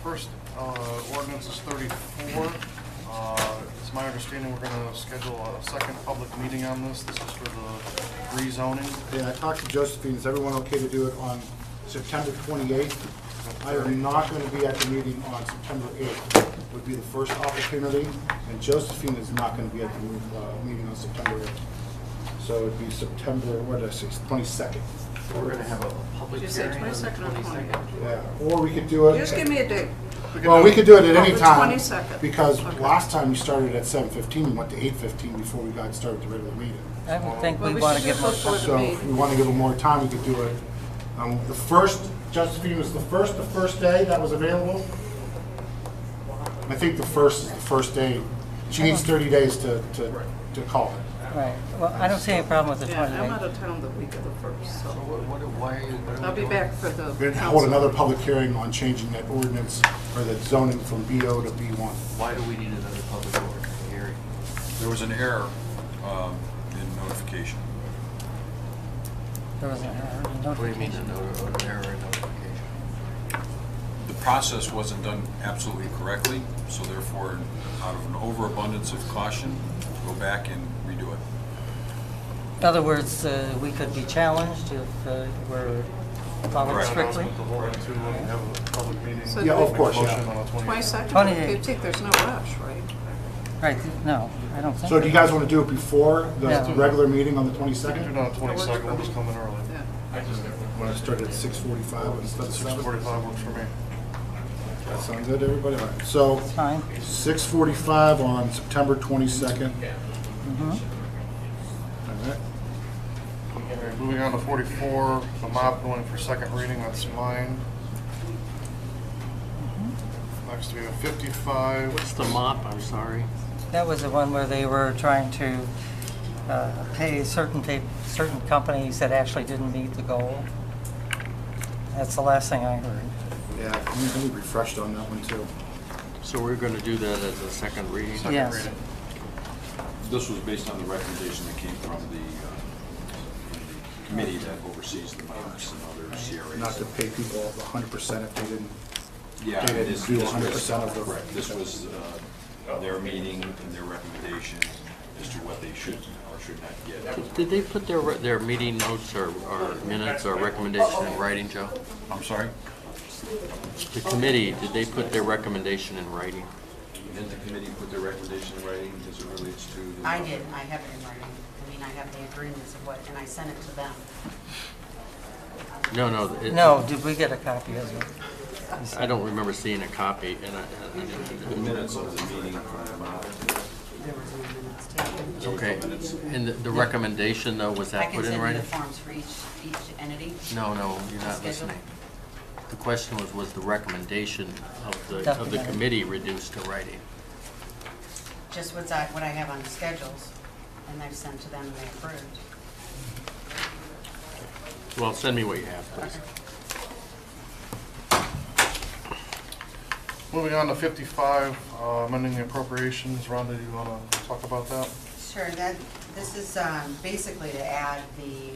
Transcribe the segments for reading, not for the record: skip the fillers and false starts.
First ordinance is 34. It's my understanding we're going to schedule a second public meeting on this. This is for the rezoning. Yeah, I talked to Josephine. Is everyone okay to do it on September 28th? I am not going to be at the meeting on September 8th. Would be the first opportunity, and Josephine is not going to be at the meeting on September 8th. So it would be September, what did I say, 22nd. We're going to have a public Did you say hearing on the 22nd or 22nd. Yeah, or we could do it. Just give me a date. Well, we could do it at Oh, any the time. 22nd. Because Okay. last time we started at 7:15, we went to 8:15 before we got started the regular meeting. I would think Well, we we want to should give more do it before time. So if we want to give them more time, we could do it. The first, Josephine, was the first day that was available? I think the first is the first day. She needs 30 days to call it. Right, well, I don't see any problem with the Yeah, I'm out 28th. of town the week of the 1st, so Why are you? I'll be back for the We're going to hold council. another public hearing on changing that ordinance or that zoning from BO to B1. Why do we need another public hearing? There was an error in notification. There was an error in What do you mean, notification. an error in notification? The process wasn't done absolutely correctly, so therefore, out of an overabundance of caution, go back and redo it. In other words, we could be challenged if we're followed Right. strictly. Announcement to hold to and have a public meeting. So Yeah, of course, Motion yeah. on the 28th. 22nd, 28th. 15th, there's no rush, right? Right, no, I don't think. So do you guys want to do it before the Yeah. regular meeting on the We can do 22nd? it on the 22nd. We'll just come in early. Yeah. Want to start at 6:45 instead of 7? 6:45 works for me. That sound good to everybody? All right, so It's fine. 6:45 on September 22nd. Mhm. All right. Okay, moving on to 44, the mop going for second reading, that's mine. Next we have 55. What's the mop? I'm sorry. That was the one where they were trying to pay certain companies that actually didn't meet the goal. That's the last thing I heard. Yeah, let me refreshed on that one too. So we're going to do that as a second reading? Second Yes. reading. This was based on the recommendation that came from the committee that oversees the MOPs and other CRAs. Not to pay people 100% if they didn't. Yeah, They didn't this- do this was- 100% of the- correct. This was their meeting and their recommendation as to what they should or should not get. Did they put their meeting notes or minutes or recommendation in writing, Joe? I'm sorry? The committee, did they put their recommendation in writing? Did the committee put their recommendation in writing as it relates to? the- I did, I have it in writing. I mean, I have the agreements of what, and I sent it to them. No. No, did we get a copy of it? I don't remember seeing a copy, and The minutes of the meeting from the MOP. There was no minutes taken. okay. And the recommendation, though, was I that can put in send you the writing? forms for each entity. No, you're not Schedule? listening. The question was the recommendation of the Documented. committee reduced to writing? Just what I have on the schedules, and I've sent to them and they approved. Well, send me what you have, please. Moving on to 55, amending the appropriations. Rhonda, do you want to talk about that? Sure, this is basically to add the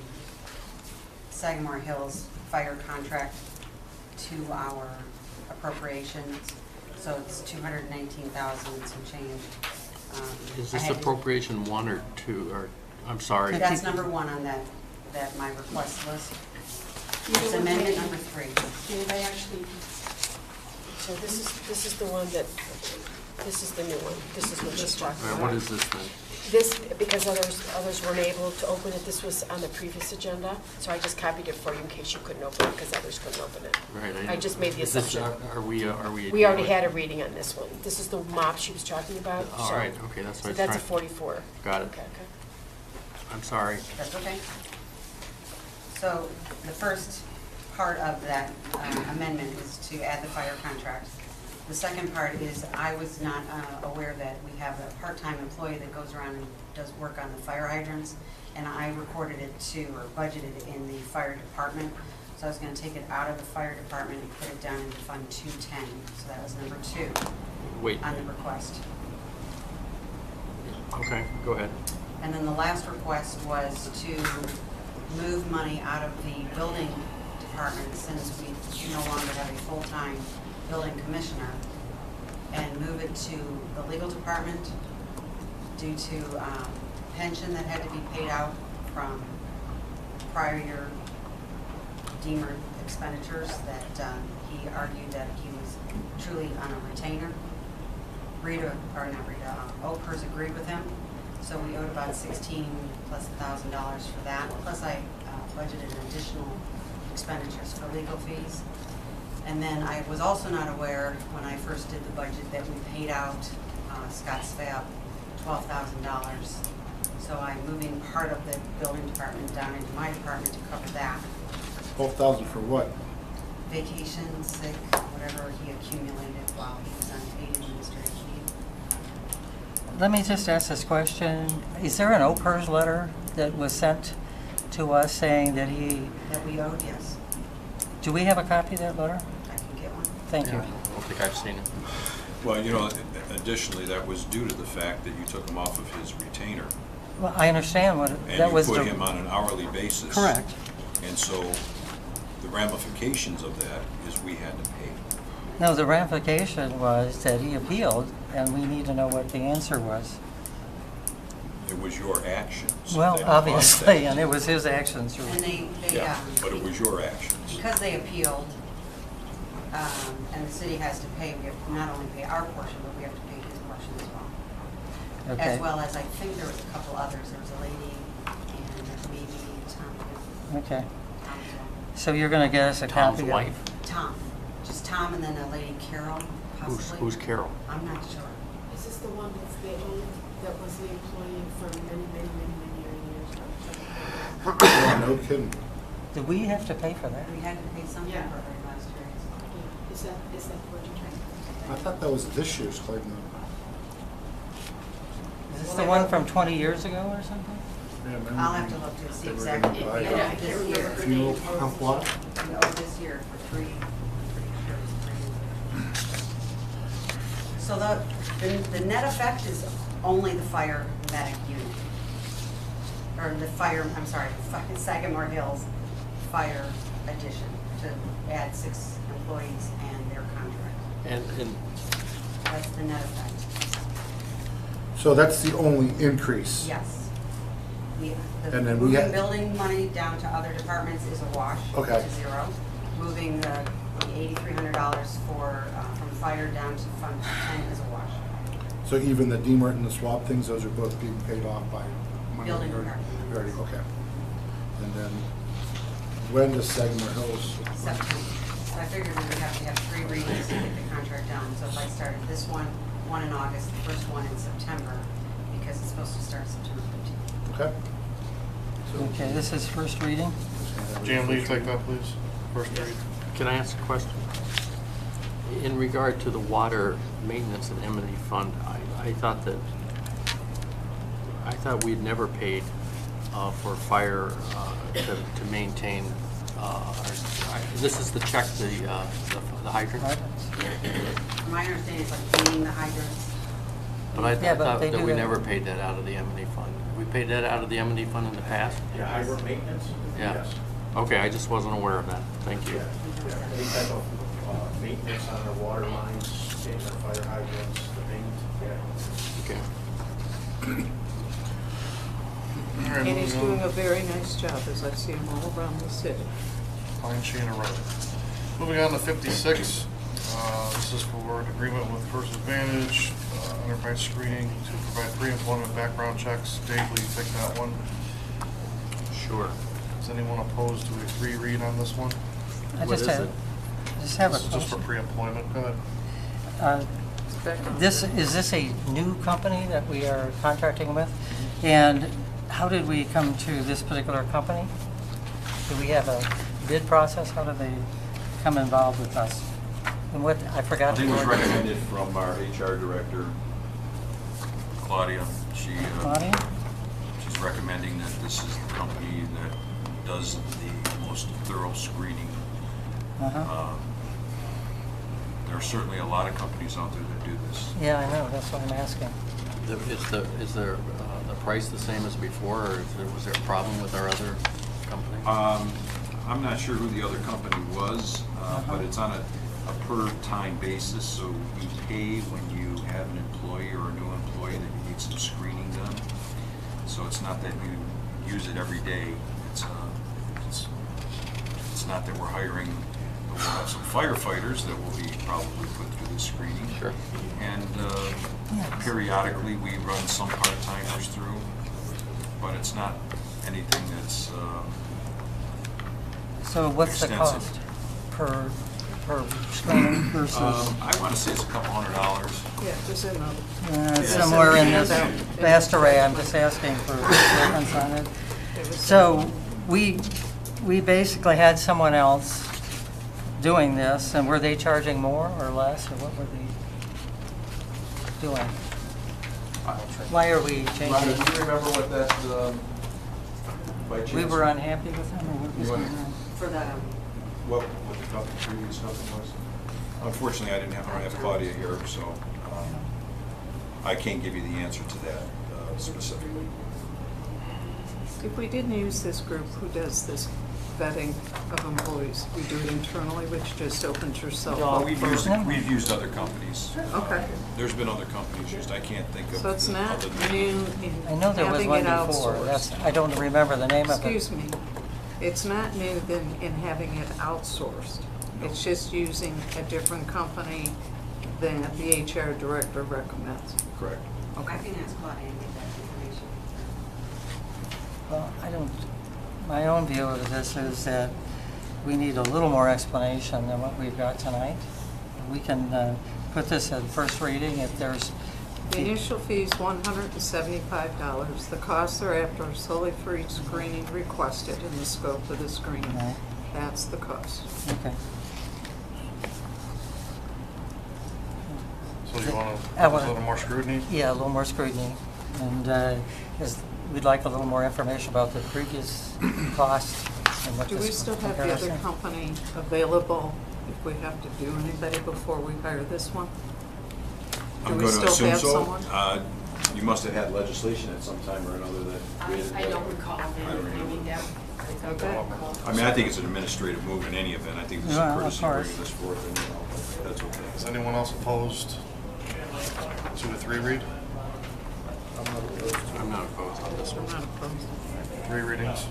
Sagamore Hills fire contract to our appropriations. So it's 219,000 and some change. Is I this had to- appropriation 1 or 2, or, I'm sorry? That's number 1 on that my request list. It's amendment number 3. Did I actually, so this is the one that, this is the new one. This is what she's talking All right, about. what is this then? This, because others weren't able to open it, this was on the previous agenda, so I just copied it for you in case you couldn't open it, because others couldn't open it. Right. I just made the Is this- assumption. Are we? We already had a reading on this one. This is the mop she was talking about. All so- right, okay, that's what So I was that's a trying. 44. Got it. Okay. I'm sorry. That's okay. So the first part of that amendment is to add the fire contract. The second part is I was not aware that we have a part-time employee that goes around and does work on the fire hydrants, and I recorded it to, or budgeted it in the fire department. So I was going to take it out of the fire department and put it down into Fund 210. So that was number 2 Wait, on the request. okay, go ahead. And then the last request was to move money out of the building department since we no longer have a full-time building commissioner and move it to the legal department due to pension that had to be paid out from prior year Deemer expenditures that he argued that he was truly on a retainer. OPERS agreed with him, so we owed about $16,000+ for that. Plus I budgeted additional expenditures for legal fees. And then I was also not aware, when I first did the budget, that we paid out Scott Svab $12,000. So I'm moving part of the building department down into my department to cover that. 12,000 for what? Vacation, sick, whatever he accumulated while he was on paid administrative leave. Let me just ask this question. Is there an OPERS letter that was sent to us saying that he, That we owed, yes. do we have a copy of that letter? I can get one. Thank I you. don't think I've seen it. Well, you know, additionally, that was due to the fact that you took him off of his retainer. Well, I understand what, that And you was. put the- him on an hourly basis. Correct. And so the ramifications of that is we had to pay. No, the ramification was that he appealed, and we need to know what the answer was. It was your actions. Well, that caused obviously, that. and it was his actions. And they Yeah, but it was your actions. because they appealed, and the city has to pay, we have to not only pay our portion, but we have to pay his portion as well. Okay. As well as, I think there was a couple others, there was a lady and maybe Tom. Okay. Tom as well. So you're going to get us a Tom's copy of... wife? Tom, just Tom and then a lady Carol, possibly. Who's Carol? I'm not sure. Is this the one that's the old, that was the employee for many years? Yeah, no kidding. Do we have to pay for that? We had to pay something Yeah. for her last year. Is that what you're trying to I thought that was this year's claim. Is this the one from 20 years ago or something? I'll have to look to see They were exactly. gonna buy We it. owed I this can't year. remember. Funeral pump lot? We owed this year for three, pretty sure it's 3 years. So the net effect is only the fire medic unit. Or the fire, I'm sorry, Sagamore Hills Fire Addition to add 6 employees and their contract. And That's the net effect. So that's the only increase? Yes. The And then we moving had- building money down to other departments is a wash. Okay. To 0. Moving the $8,300 for, from fire down to Fund 10 is a wash. So even the DMART and the swap things, those are both being paid off by money? Building already- department. already, okay. And then when does Sagamore Hills? September. So I figured we would have to have 3 readings to get the contract done. So if I started this one in August, the first one in September, because it's supposed to start September 15th. Okay. Okay, this is first reading. Jan, will you take that, please? First read. can I ask a question? In regard to the water maintenance and M&E fund, I thought we'd never paid for fire to maintain. This is the check, the hydrant. From my understanding, it's like cleaning the hydrants. But I Yeah, but thought they that do we that. never paid that out of the M&E fund. We paid that out of the M&E fund in the past? Yeah, hydrant maintenance? Yeah. Yes. Okay, I just wasn't aware of that. Thank you. Yeah, any type of maintenance on our water lines, getting our fire hydrants, the paint, yeah. Okay. All right, And he's moving doing on. a very nice job, as I see him all around the city. Fine Shana Road. Moving on to 56, this is for an agreement with First Advantage, enterprise screening to provide pre-employment background checks. Dave, will you take that one? Sure. Is anyone opposed to a 3-read on this one? I What just is have, it? just have a This is just for question. pre-employment, go ahead. Is this a new company that we are contracting with? And how did we come to this particular company? Do we have a bid process? How did they come involved with us? And what, I I forgot. think it was the word. recommended from our HR director, Claudia. Claudia? She's recommending that this is the company that does the most thorough screening. Uh-huh. There are certainly a lot of companies out there that do this. Yeah, I know, that's what I'm asking. Is the price the same as before, or was there a problem with our other company? I'm not sure who the other company was, but it's on a per-time basis, so you pay when you have an employee or a new employee that you need some screening done. So it's not that you use it every day. It's not that we're hiring, we'll have some firefighters that will be probably put through the screening. Sure. And periodically, we run some part-timers through, but it's not anything that's So what's the extensive. cost per screening versus? I want to say it's a couple $100. Yeah, just in the. Somewhere in this handout. vast array, I'm just asking for reference on it. It was- So we basically had someone else doing this, and were they charging more or less, or what were they doing? Why are we Rhonda, changing? do you remember what that, by chance? We were unhappy with them, or what was You going want- on? For the, What the previous company was? Unfortunately, I don't have Claudia here, so I can't give you the answer to that specifically. If we didn't use this group, who does this vetting of employees? We do it internally, which just opens yourself Well, up We've for. used other companies. Okay. There's been other companies used, I can't think of. So it's not other than- new in I know there was having one it before, outsourced. I don't remember the name of it. Excuse me, it's not new in having it outsourced. It's just using a different company than the HR director recommends. Correct. I can ask Claudia and get that information. Well, I don't, my own view of this is that we need a little more explanation than what we've got tonight. We can put this at first reading if there's. The initial fee is $175. The costs thereafter are solely for each screening requested in the scope of the screening. Right. That's the cost. Okay. So you want I a wanna- little more scrutiny? Yeah, a little more scrutiny. And we'd like a little more information about the previous costs and what Do this we still have the other comparison. company available if we have to do anybody before we hire this one? Do I'm we going to still assume have so. someone? You must have had legislation at some time or another that created. I don't recall I don't naming remember. them. Okay. I mean, I think it's an administrative move in any event. I think this is Well, a of courtesy course. bringing this forth, and that's okay. Is anyone else opposed to a 3-read? I'm not opposed on this I'm one. not opposed. 3 readings.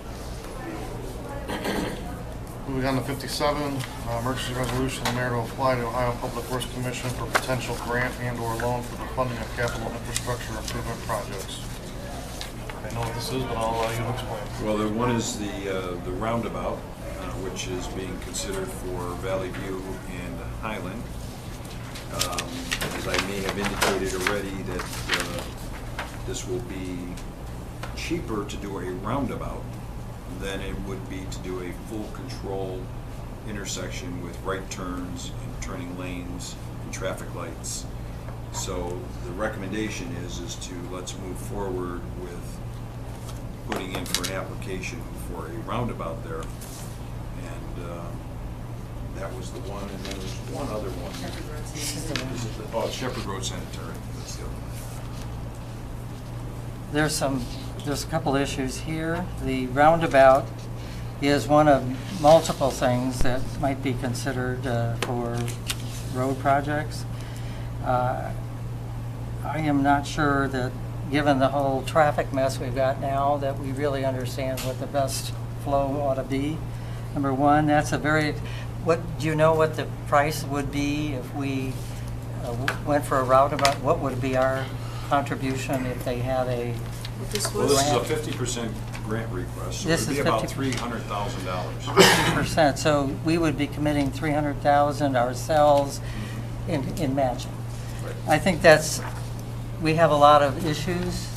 Moving on to 57, emergency resolution, the mayor to apply to Ohio Public Works Commission for potential grant and/or loan for the funding of capital infrastructure improvement projects. I know what this is, but I'll allow you to explain. Well, the one is the roundabout, which is being considered for Valley View and Highland. As I may have indicated already, that this will be cheaper to do a roundabout than it would be to do a full control intersection with right turns and turning lanes and traffic lights. So the recommendation is to let's move forward with putting in for an application for a roundabout there. And that was the one, and then there's one other one. Oh, Shepherd Road Sanitary, that's the other one. There's a couple issues here. The roundabout is one of multiple things that might be considered for road projects. I am not sure that, given the whole traffic mess we've got now, that we really understand what the best flow ought to be. Number one, that's a very, do you know what the price would be if we went for a roundabout? What would be our contribution if they had a This Well, was, this is a 50% grant request, so This it'd be is about 50. $300,000. 50%? So we would be committing $300,000 ourselves in matching. I think we have a lot of issues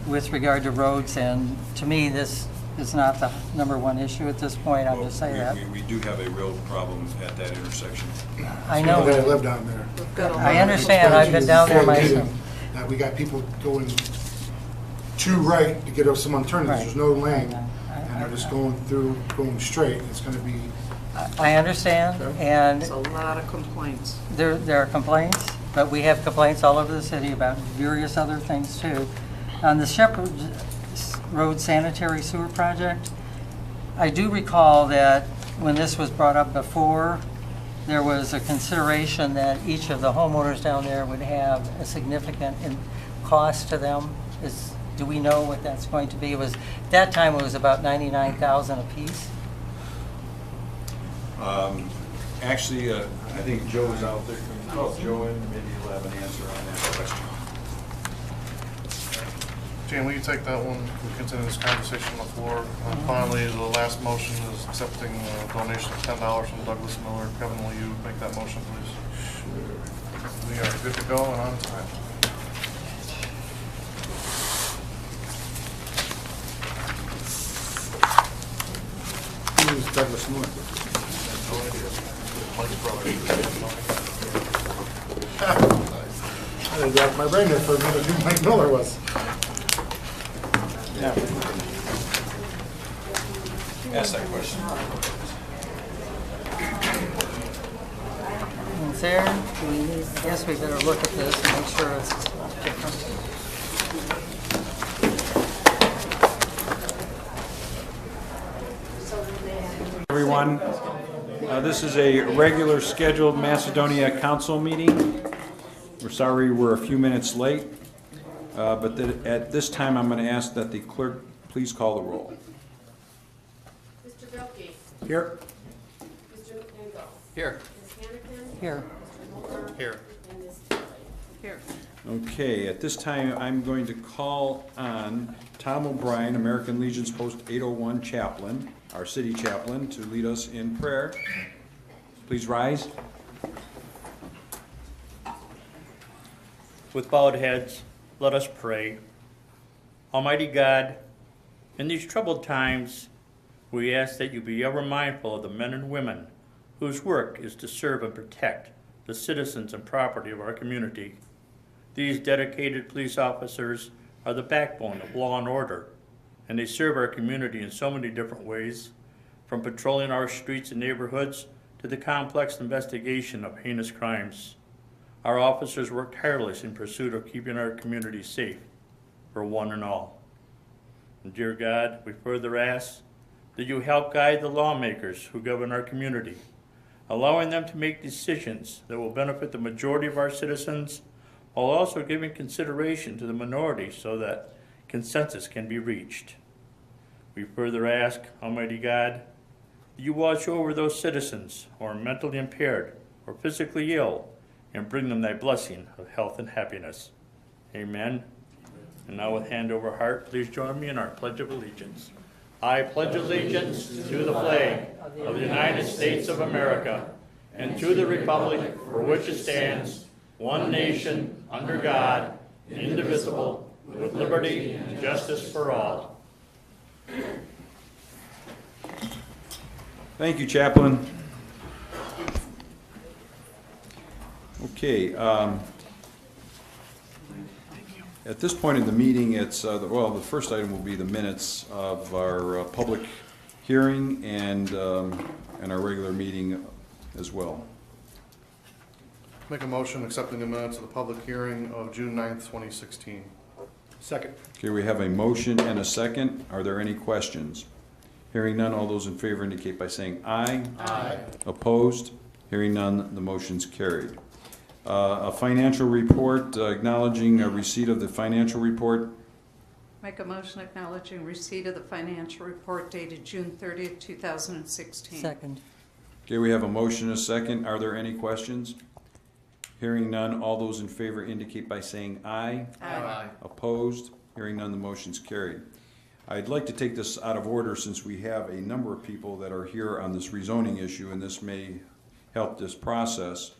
with regard to roads, and to me, this is not the number one issue at this point. I'm Well, just saying that. we do have a real problem at that intersection. I People that know, live down there. we've got a lot I of- understand. I've been down there Before the meeting, myself. That we got people going to right to get someone turning, Right. there's no lane, I- and they're just going straight, it's gonna be, I understand, and There's a lot of complaints. there are complaints, but we have complaints all over the city about various other things too. On the Shepherd Road Sanitary Sewer Project, I do recall that when this was brought up before, there was a consideration that each of the homeowners down there would have a significant cost to them. Do we know what that's going to be? At that time it was about $99,000 apiece. Actually, I think Joe is out there. Oh, Joe, and maybe he'll have an answer on that question. Jane, will you take that one? We'll continue this conversation on the floor. Finally, the last motion is accepting a donation of $10 from Douglas Miller. Kevin, will you make that motion, please? Sure. We are good to go and on time. Who is Douglas Miller? No idea. Mike's brother. I didn't grab my brain there for a minute who Mike Miller was. Ask that question. It's there. I guess we better look at this and make sure it's different. Everyone, this is a regular scheduled Macedonia Council meeting. We're sorry we're a few minutes late, but at this time I'm going to ask that the clerk please call the roll. Mr. Bilkey. Here. Mr. McNichol. Here. Ms. Hanneken. Here. Mr. Moore. Here. And Ms. Tilly. Here. Okay, at this time I'm going to call on Tom O'Brien, American Legion's Post 801 chaplain, our city chaplain, to lead us in prayer. Please rise. With bowed heads, let us pray. Almighty God, in these troubled times, we ask that you be ever mindful of the men and women whose work is to serve and protect the citizens and property of our community. These dedicated police officers are the backbone of law and order, and they serve our community in so many different ways, from patrolling our streets and neighborhoods to the complex investigation of heinous crimes. Our officers work tirelessly in pursuit of keeping our community safe for one and all. And dear God, we further ask that you help guide the lawmakers who govern our community, allowing them to make decisions that will benefit the majority of our citizens, while also giving consideration to the minority so that consensus can be reached. We further ask, Almighty God, that you watch over those citizens who are mentally impaired or physically ill, and bring them thy blessing of health and happiness. Amen. And now with hand over heart, please join me in our Pledge of Allegiance. I pledge allegiance to the flag of the United States of America and to the republic for which it stands, one nation, under God, indivisible, with liberty and justice for all. Thank you, Chaplain. Okay, at this point in the meeting, it's, the first item will be the minutes of our public hearing and our regular meeting as well. Make a motion accepting the minutes of the public hearing of June 9th, 2016. Second. Okay, we have a motion and a second. Are there any questions? Hearing none, all those in favor indicate by saying aye. Aye. Opposed? Hearing none, the motion's carried. A financial report, acknowledging a receipt of the financial report. Make a motion acknowledging receipt of the financial report dated June 30th, 2016. Second. Okay, we have a motion and a second. Are there any questions? Hearing none, all those in favor indicate by saying aye. Aye. Opposed? Hearing none, the motion's carried. I'd like to take this out of order since we have a number of people that are here on this rezoning issue, and this may help this process.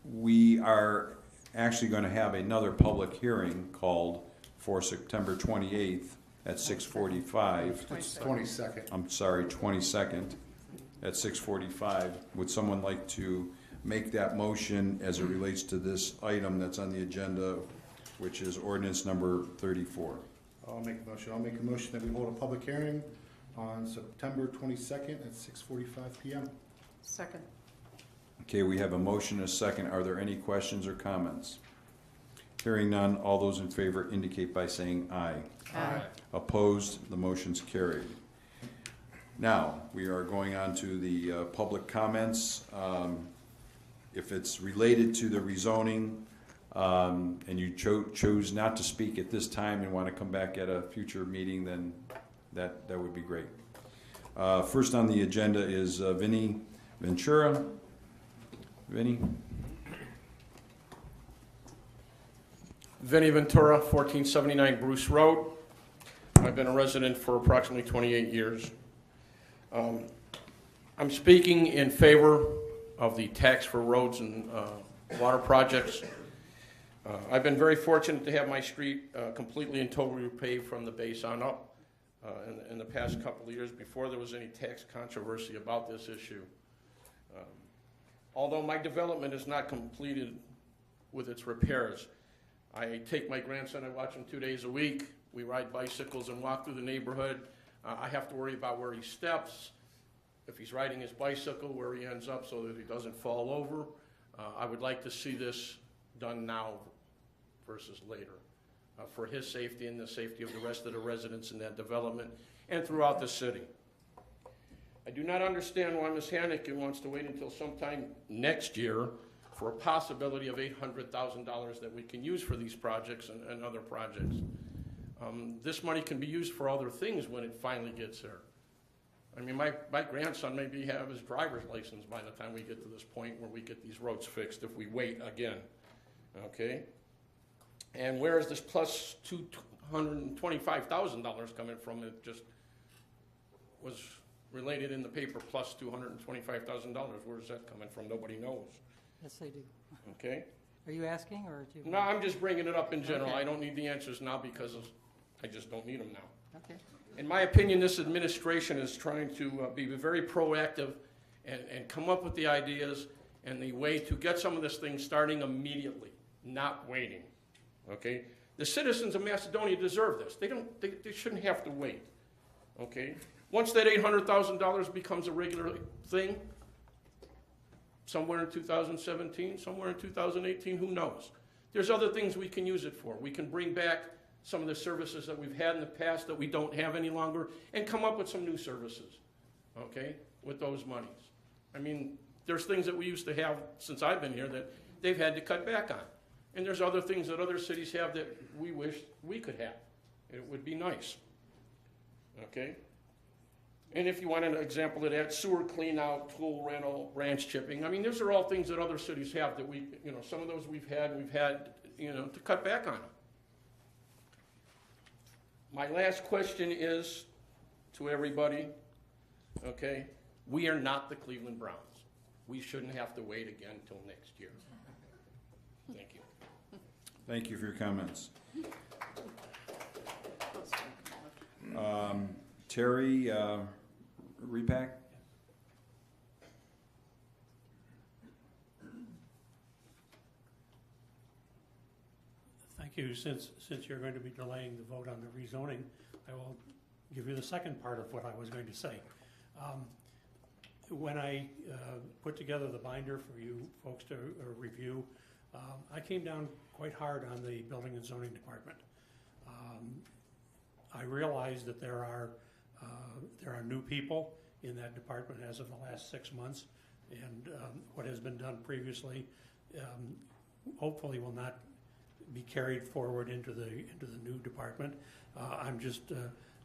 We are actually going to have another public hearing called for September 28th at 6:45. It's 22nd. I'm sorry, 22nd at 6:45. Would someone like to make that motion as it relates to this item that's on the agenda, which is ordinance number 34? I'll make a motion. I'll make a motion that we hold a public hearing on September 22nd at 6:45 p.m. Second. Okay, we have a motion and a second. Are there any questions or comments? Hearing none, all those in favor indicate by saying aye. Aye. Opposed, the motion's carried. Now, we are going on to the public comments. If it's related to the rezoning, and you chose not to speak at this time and want to come back at a future meeting, then that would be great. First on the agenda is Vinny Ventura. Vinny? Vinny Ventura, 1479 Bruce Road. I've been a resident for approximately 28 years. I'm speaking in favor of the tax for roads and water projects. I've been very fortunate to have my street completely and totally repaved from the base on up in the past couple of years before there was any tax controversy about this issue. Although my development is not completed with its repairs, I take my grandson, I watch him 2 days a week. We ride bicycles and walk through the neighborhood. I have to worry about where he steps, if he's riding his bicycle, where he ends up so that he doesn't fall over. I would like to see this done now versus later for his safety and the safety of the rest of the residents in that development and throughout the city. I do not understand why Ms. Hannigan wants to wait until sometime next year for a possibility of $800,000 that we can use for these projects and other projects. This money can be used for other things when it finally gets there. I mean, my grandson maybe have his driver's license by the time we get to this point where we get these roads fixed if we wait again, okay? And where is this plus $225,000 coming from? It just was related in the paper, plus $225,000. Where's that coming from? Nobody knows. Yes, they do. Okay? Are you asking, or do you? No, I'm just bringing it up in general. Okay. I don't need the answers now because I just don't need them now. Okay. In my opinion, this administration is trying to be very proactive and come up with the ideas and the way to get some of this thing starting immediately, not waiting. Okay? The citizens of Macedonia deserve this. They shouldn't have to wait. Okay? Once that $800,000 becomes a regular thing, somewhere in 2017, somewhere in 2018, who knows? There's other things we can use it for. We can bring back some of the services that we've had in the past that we don't have any longer and come up with some new services, okay, with those monies. I mean, there's things that we used to have since I've been here that they've had to cut back on. And there's other things that other cities have that we wish we could have. It would be nice, okay? And if you want an example of that, sewer clean out, tool rental, branch chipping. I mean, those are all things that other cities have that we, some of those we've had, to cut back on them. My last question is to everybody, okay? We are not the Cleveland Browns. We shouldn't have to wait again until next year. Thank you. Thank you for your comments. Terry Repack? Thank you. Since you're going to be delaying the vote on the rezoning, I will give you the second part of what I was going to say. When I put together the binder for you folks to review, I came down quite hard on the Building and Zoning Department. I realize that there are new people in that department as of the last 6 months, and what has been done previously hopefully will not be carried forward into the new department. I'm just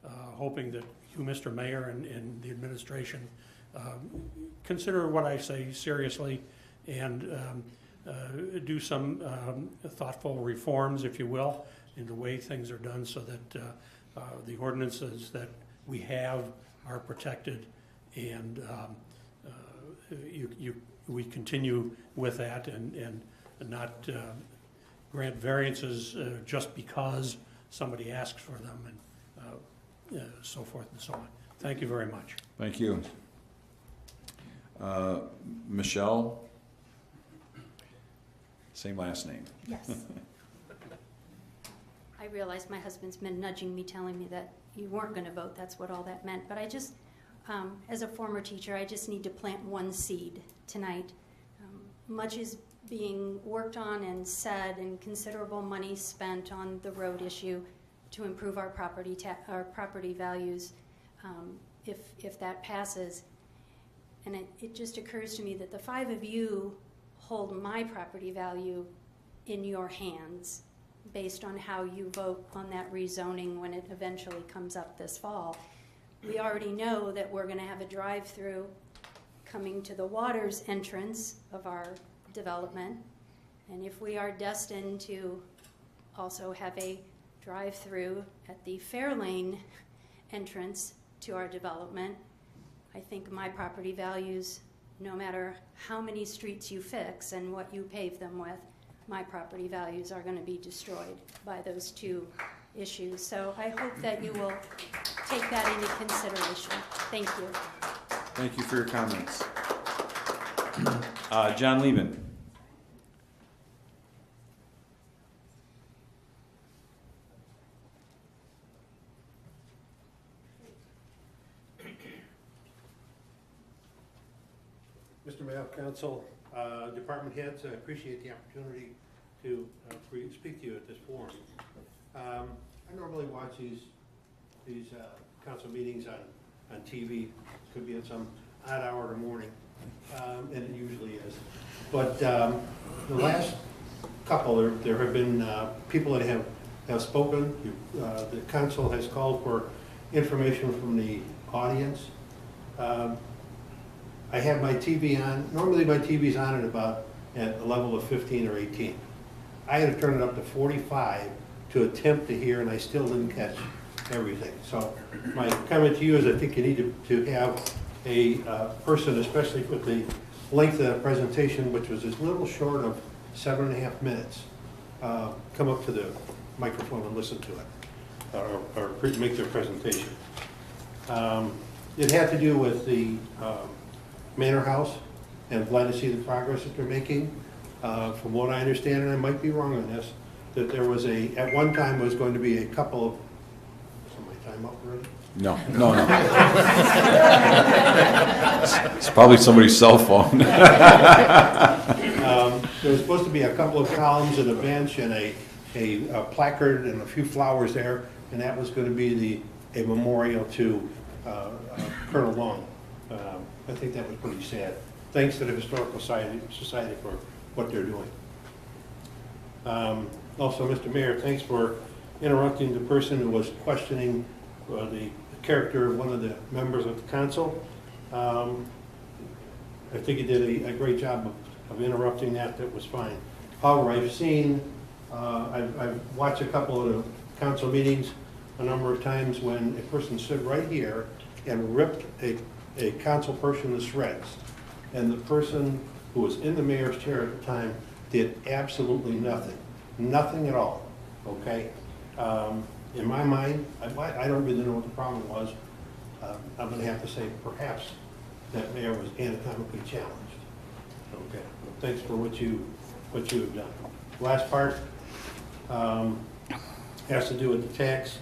hoping that you, Mr. Mayor, and the administration consider what I say seriously and do some thoughtful reforms, if you will, in the way things are done so that the ordinances that we have are protected, and we continue with that and not grant variances just because somebody asks for them, and so forth and so on. Thank you very much. Thank you. Michelle? Same last name. Yes. I realize my husband's been nudging me, telling me that you weren't going to vote. That's what all that meant. But I just, as a former teacher, I just need to plant one seed tonight. Much is being worked on and said, and considerable money spent on the road issue to improve our property values. if that passes. And it just occurs to me that the 5 of you hold my property value in your hands based on how you vote on that rezoning when it eventually comes up this fall. We already know that we're going to have a drive-through coming to the Waters entrance of our development. And if we are destined to also have a drive-through at the Fairlane entrance to our development, I think my property values, no matter how many streets you fix and what you pave them with, my property values are going to be destroyed by those 2 issues. So I hope that you will take that into consideration. Thank you. Thank you for your comments. John Lehman. Mr. Mayor, Council, Department Heads, I appreciate the opportunity to speak to you at this forum. I normally watch these council meetings on TV. Could be at some odd hour in the morning, and it usually is. But the last couple, there have been people that have spoken. The council has called for information from the audience. I have my TV on. Normally my TV's on at a level of 15 or 18. I had to turn it up to 45 to attempt to hear, and I still didn't catch everything. So my comment to you is I think you need to have a person, especially with the length of that presentation, which was a little short of 7.5 minutes, come up to the microphone and listen to it, or make their presentation. It had to do with the Manor House, and I'm glad to see the progress that they're making. From what I understand, and I might be wrong on this, that there was at one time was going to be a couple of, is my time up already? No. It's probably somebody's cell phone. There was supposed to be a couple of columns and a bench and a placard and a few flowers there, and that was going to be a memorial to Colonel Long. I think that was pretty sad. Thanks to the Historical Society for what they're doing. Also, Mr. Mayor, thanks for interrupting the person who was questioning the character of one of the members of the council. I think you did a great job of interrupting that. That was fine. However, I've watched a couple of the council meetings a number of times when a person stood right here and ripped a council person to shreds. And the person who was in the mayor's chair at the time did absolutely nothing. Nothing at all, okay? In my mind, I don't really know what the problem was. I'm going to have to say perhaps that mayor was anatomically challenged. Okay, well, thanks for what you have done. Last part has to do with the tax.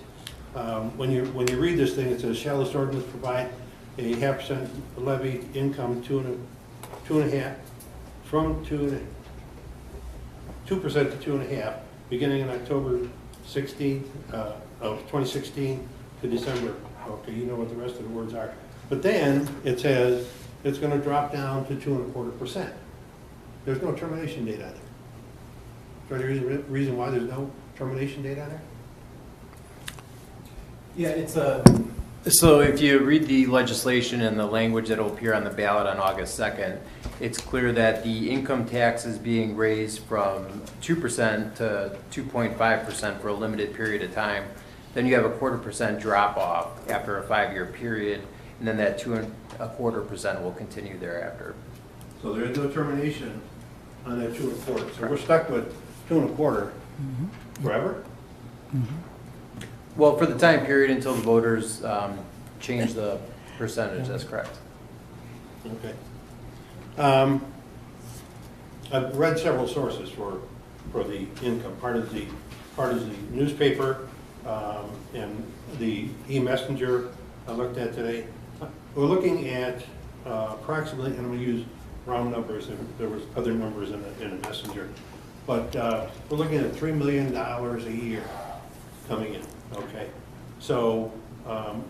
When you read this thing, it says, shall this ordinance provide a 0.5% levy income 2.5 from 2% to 2.5, beginning in October 16th of 2016 to December. Okay, you know what the rest of the words are. But then it says it's going to drop down to 2.25%. There's no termination date on there. Is there any reason why there's no termination date on there? Yeah, it's a. So if you read the legislation and the language that will appear on the ballot on August 2nd, it's clear that the income tax is being raised from 2% to 2.5% for a limited period of time. Then you have a 0.25% drop off after a 5-year period, and then that 2.25% will continue thereafter. So there is no termination on that 2.25. So we're stuck with 2.25 forever? Well, for the time period until the voters change the percentage, that's correct. Okay. I've read several sources for the income. Part is the newspaper and the e-messenger I looked at today. We're looking at approximately, and I'm going to use round numbers, and there was other numbers in the messenger, but we're looking at $3 million a year coming in. Okay, so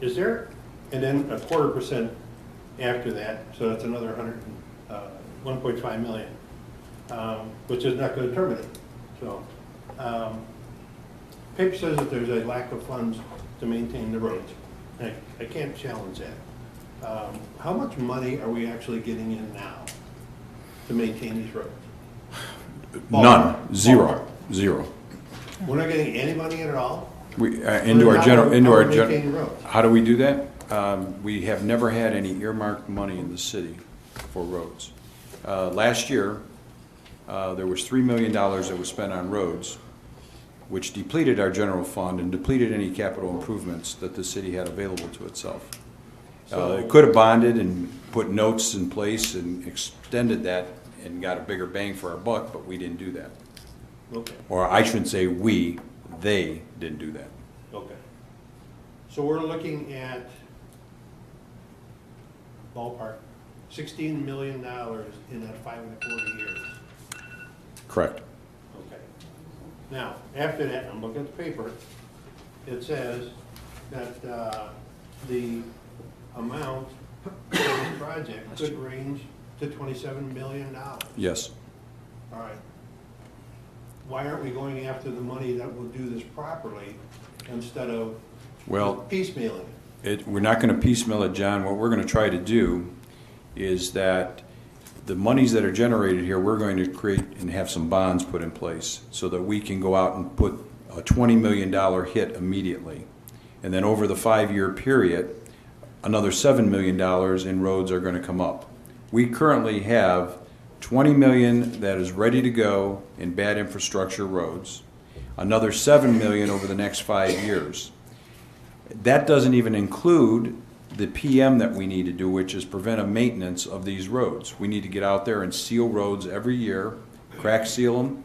is there and then a 1/4% after that, so that's another 1.5 million, which is not going to terminate. So, paper says that there's a lack of funds to maintain the roads. I can't challenge that. How much money are we actually getting in now to maintain these roads? None, zero, zero. We're not getting any money at all? We, How are we maintaining roads? how do we do that? We have never had any earmarked money in the city for roads. Last year, there was $3 million that was spent on roads, which depleted our general fund and depleted any capital improvements that the city had available to itself. It could have bonded and put notes in place and extended that and got a bigger bang for our buck, but we didn't do that. Okay. Or I shouldn't say we, they didn't do that. Okay. So we're looking at ballpark $16 million in that 5.25 years. Correct. Okay. Now, after that, I'm looking at the paper, it says that the amount for this project could range to $27 million. Yes. All right. Why aren't we going after the money that will do this properly instead of piecemealing it? We're not going to piecemeal it, John. What we're going to try to do is that the monies that are generated here, we're going to create and have some bonds put in place so that we can go out and put a $20 million hit immediately. And then over the 5-year period, another $7 million in roads are going to come up. We currently have $20 million that is ready to go in bad infrastructure roads, another $7 million over the next 5 years. That doesn't even include the PM that we need to do, which is preventive maintenance of these roads. We need to get out there and seal roads every year, crack seal them,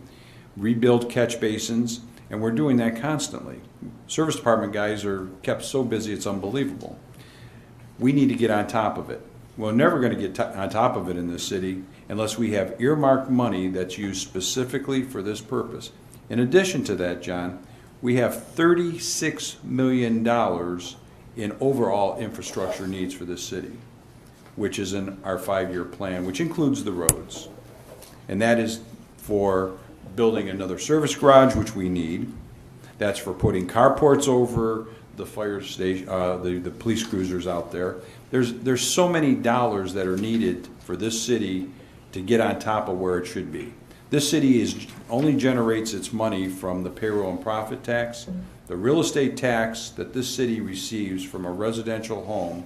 rebuild catch basins, and we're doing that constantly. Service department guys are kept so busy it's unbelievable. We need to get on top of it. We're never going to get on top of it in this city unless we have earmarked money that's used specifically for this purpose. In addition to that, John, we have $36 million in overall infrastructure needs for this city, which is in our 5-year plan, which includes the roads. And that is for building another service garage, which we need. That's for putting carports over the fire station, the police cruisers out there. There's so many dollars that are needed for this city to get on top of where it should be. This city only generates its money from the payroll and profit tax. The real estate tax that this city receives from a residential home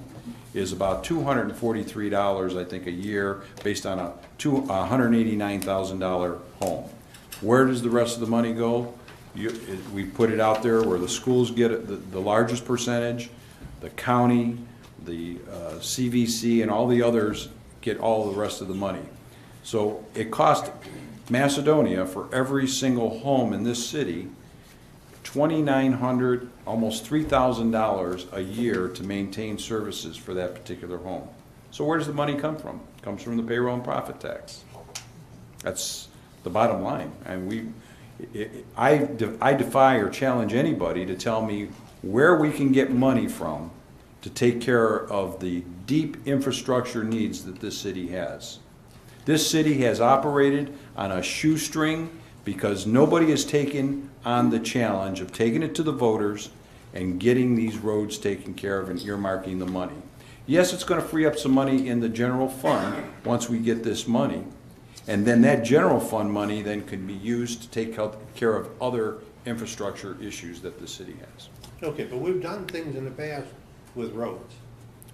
is about $243, I think, a year, based on a $189,000 home. Where does the rest of the money go? We put it out there where the schools get the largest percentage, the county, the CVC, and all the others get all the rest of the money. So it cost Macedonia, for every single home in this city, $2,900, almost $3,000 a year to maintain services for that particular home. So where does the money come from? It comes from the payroll and profit tax. That's the bottom line. And I defy or challenge anybody to tell me where we can get money from to take care of the deep infrastructure needs that this city has. This city has operated on a shoestring because nobody has taken on the challenge of taking it to the voters and getting these roads taken care of and earmarking the money. Yes, it's going to free up some money in the general fund once we get this money, and then that general fund money then can be used to take care of other infrastructure issues that the city has. Okay, but we've done things in the past with roads.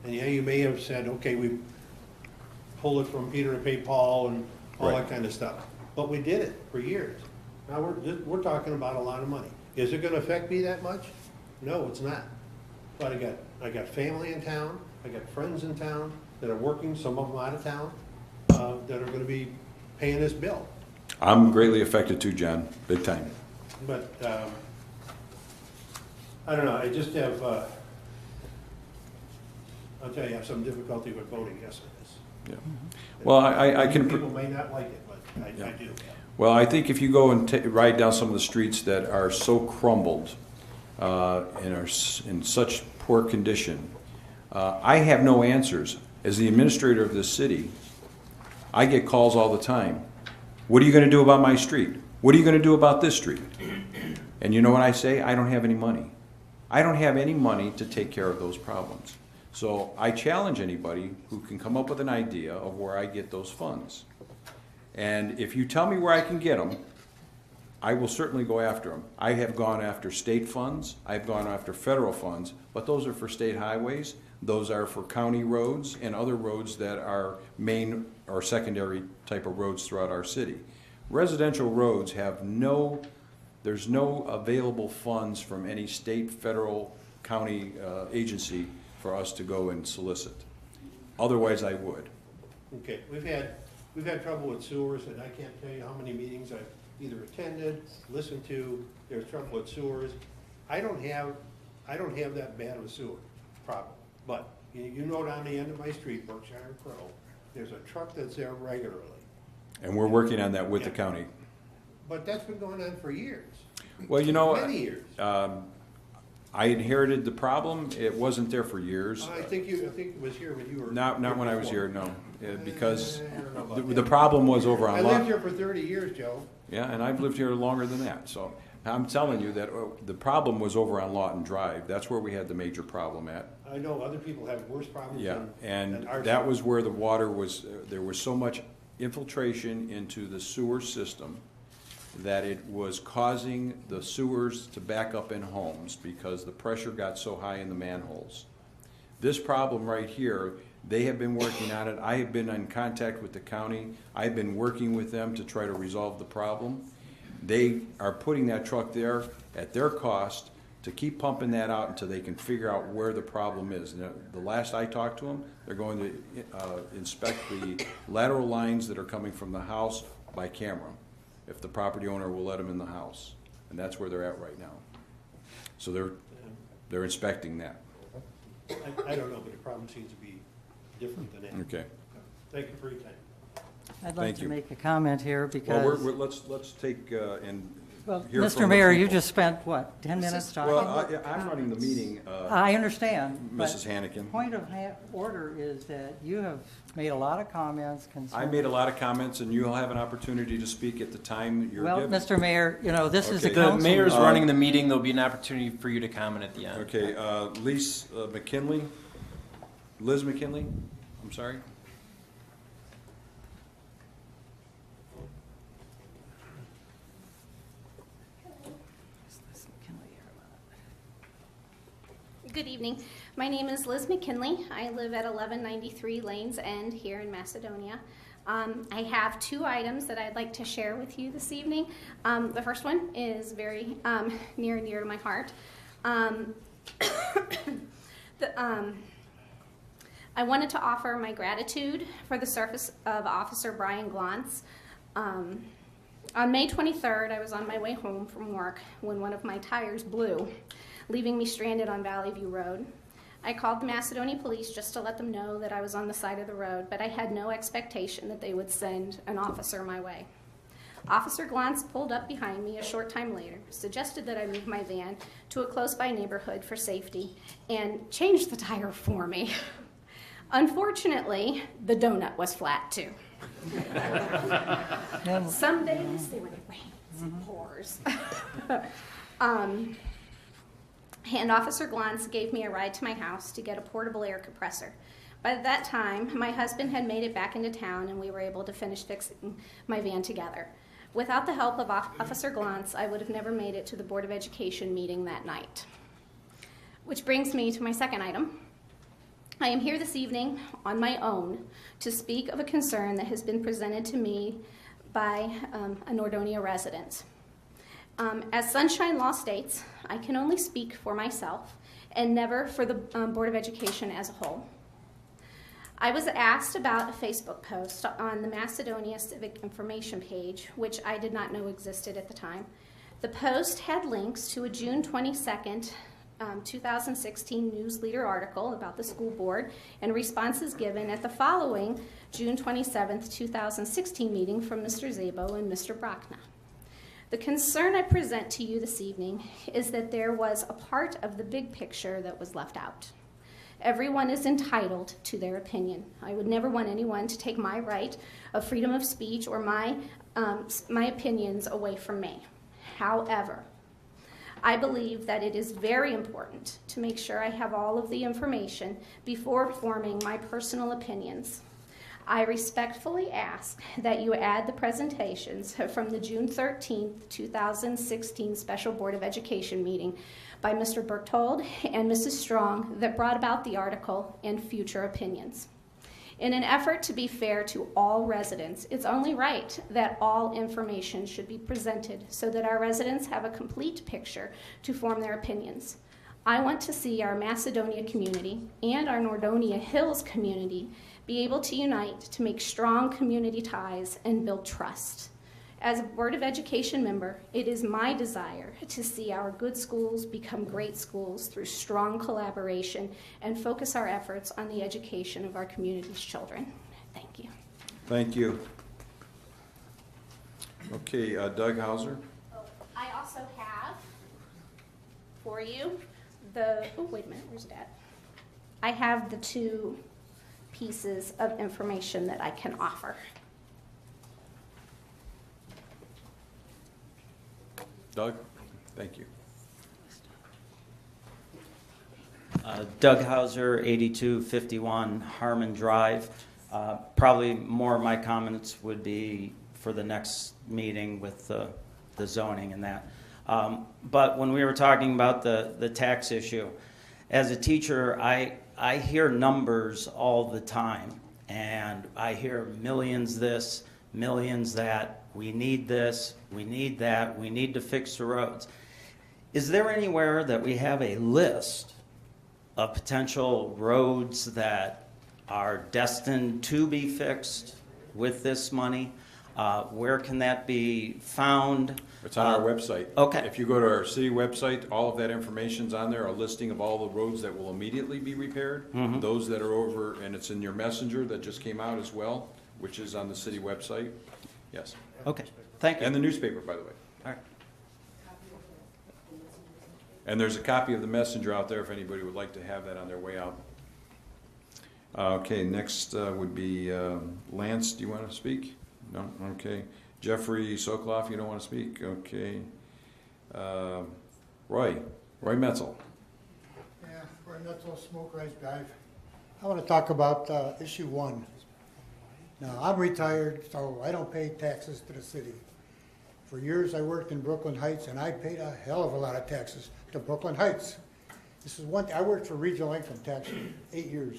And yeah, you may have said, okay, we pull it from Peter to pay Paul and all that kind of stuff. But we did it for years. Now we're talking about a lot of money. Is it gonna affect me that much? No, it's not. But I got family in town, I got friends in town that are working, some of them out of town, that are gonna be paying this bill. I'm greatly affected too, John, big time. But, I don't know, I just have, I'll tell you, I have some difficulty with voting yes on this. Yeah. Well, I can. People may not like it, but I do. Well, I think if you go and ride down some of the streets that are so crumbled and are in such poor condition, I have no answers. As the administrator of this city, I get calls all the time. What are you going to do about my street? What are you going to do about this street? And you know what I say? I don't have any money. I don't have any money to take care of those problems. So I challenge anybody who can come up with an idea of where I get those funds. And if you tell me where I can get them, I will certainly go after them. I have gone after state funds, I've gone after federal funds, but those are for state highways, those are for county roads and other roads that are main or secondary type of roads throughout our city. Residential roads have there's no available funds from any state, federal, county agency for us to go and solicit. Otherwise, I would. Okay, we've had trouble with sewers, and I can't tell you how many meetings I've either attended, listened to. There's trouble with sewers. I don't have that bad of a sewer problem, but you know down the end of my street, Berkshire and Crow, there's a truck that's there regularly. And we're working on that with the county. But that's been going on for years. Well, you know, many years. I inherited the problem. It wasn't there for years. I think it was here when you were. Not here when I was before. here, no. Because I don't know about the that. problem was over on I Lot. lived here for 30 years, Joe. Yeah, and I've lived here longer than that. So I'm telling you that the problem was over on Lawton Drive. That's where we had the major problem at. I know other people have worse problems Yeah, than and ours. that was where the water was, there was so much infiltration into the sewer system that it was causing the sewers to back up in homes because the pressure got so high in the manholes. This problem right here, they have been working on it. I have been in contact with the county. I've been working with them to try to resolve the problem. They are putting that truck there at their cost to keep pumping that out until they can figure out where the problem is. And the last I talked to them, they're going to inspect the lateral lines that are coming from the house by camera, if the property owner will let them in the house. And that's where they're at right now. So they're inspecting that. I don't know, but the problem seems to be different than that. Okay. Thank you for your time. I'd like Thank to you. make a comment here because. Well, let's take and Well, hear Mr. from the Mayor, you people. just spent, what, 10 minutes talking? Well, I'm running the meeting, I understand. but Mrs. Hannikin. Point of order is that you have made a lot of comments I concerning. made a lot of comments, and you'll have an opportunity to speak at the time you're Well, given. Mr. Mayor, you know, this is a Okay. The council. mayor's running the meeting, there'll be an opportunity for you to comment at the end. Okay, Liz McKinley, I'm sorry. Good evening. My name is Liz McKinley. I live at 1193 Lanes End here in Macedonia. I have two items that I'd like to share with you this evening. The first one is very near and dear to my heart. I wanted to offer my gratitude for the service of Officer Brian Glantz. On May 23rd, I was on my way home from work when one of my tires blew, leaving me stranded on Valley View Road. I called the Macedonia police just to let them know that I was on the side of the road, but I had no expectation that they would send an officer my way. Officer Glantz pulled up behind me a short time later, suggested that I move my van to a close-by neighborhood for safety, and changed the tire for me. Unfortunately, the donut was flat too. Some days, see when it rains and pours. And Officer Glantz gave me a ride to my house to get a portable air compressor. By that time, my husband had made it back into town and we were able to finish fixing my van together. Without the help of Officer Glantz, I would have never made it to the Board of Education meeting that night. Which brings me to my second item. I am here this evening on my own to speak of a concern that has been presented to me by a Nordonia resident. As Sunshine Law states, I can only speak for myself and never for the Board of Education as a whole. I was asked about a Facebook post on the Macedonia Civic Information page, which I did not know existed at the time. The post had links to a June 22nd, 2016 News Leader article about the school board and responses given at the following June 27th, 2016 meeting from Mr. Szabo and Mr. Brockna. The concern I present to you this evening is that there was a part of the big picture that was left out. Everyone is entitled to their opinion. I would never want anyone to take my right of freedom of speech or my opinions away from me. However, I believe that it is very important to make sure I have all of the information before forming my personal opinions. I respectfully ask that you add the presentations from the June 13th, 2016 Special Board of Education meeting by Mr. Berthold and Mrs. Strong that brought about the article and future opinions. In an effort to be fair to all residents, it's only right that all information should be presented so that our residents have a complete picture to form their opinions. I want to see our Macedonia community and our Nordonia Hills community be able to unite to make strong community ties and build trust. As a Board of Education member, it is my desire to see our good schools become great schools through strong collaboration and focus our efforts on the education of our community's children. Thank you. Thank you. Okay, Doug Hauser. I also have for you the, oh, wait a minute, where's it at? I have the two pieces of information that I can offer. Doug, thank you. Doug Hauser, 8251 Harmon Drive. Probably more of my comments would be for the next meeting with the zoning and that. But when we were talking about the tax issue, as a teacher, I hear numbers all the time, and I hear millions this, millions that. We need this, we need that, we need to fix the roads. Is there anywhere that we have a list of potential roads that are destined to be fixed with this money? Where can that be found? It's on our website. Okay. If you go to our city website, all of that information's on there, a listing of all the roads that will immediately be repaired, those that are over, and it's in your messenger that just came out as well, which is on the city website. Yes. Okay, thank you. And the newspaper, by the way. All right. And there's a copy of the messenger out there if anybody would like to have that on their way out. Okay, next would be Lance, do you want to speak? No? Okay. Jeffrey Sokoloff, you don't want to speak? Okay. Roy Metzel. Yeah, Roy Metzel, Smoke Rise Drive. I want to talk about issue 1. Now, I'm retired, so I don't pay taxes to the city. For years, I worked in Brooklyn Heights, and I paid a hell of a lot of taxes to Brooklyn Heights. This is one thing. I worked for regional income tax for 8 years.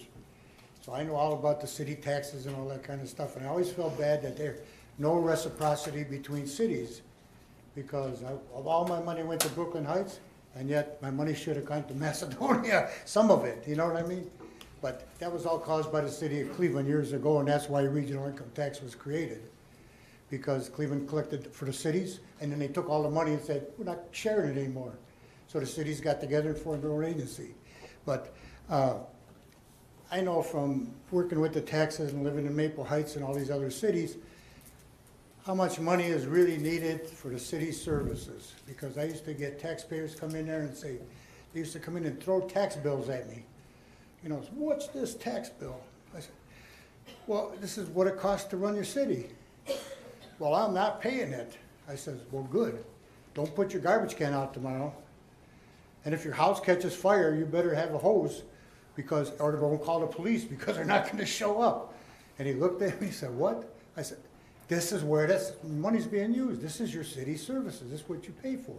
So I know all about the city taxes and all that kind of stuff. And I always felt bad that there's no reciprocity between cities, because of all my money went to Brooklyn Heights, and yet my money should have gone to Macedonia, some of it, you know what I mean? But that was all caused by the city of Cleveland years ago, and that's why regional income tax was created. Because Cleveland collected for the cities, and then they took all the money and said, we're not sharing it anymore. So the cities got together and formed their own agency. But I know from working with the taxes and living in Maple Heights and all these other cities, how much money is really needed for the city services. Because I used to get taxpayers come in there and say, they used to come in and throw tax bills at me. You know, what's this tax bill? I said, well, this is what it costs to run your city. Well, I'm not paying it. I says, well, good. Don't put your garbage can out tomorrow. And if your house catches fire, you better have a hose, because, or don't call the police, because they're not going to show up. And he looked at me and said, what? I said, this is where this money's being used. This is your city services. This is what you pay for.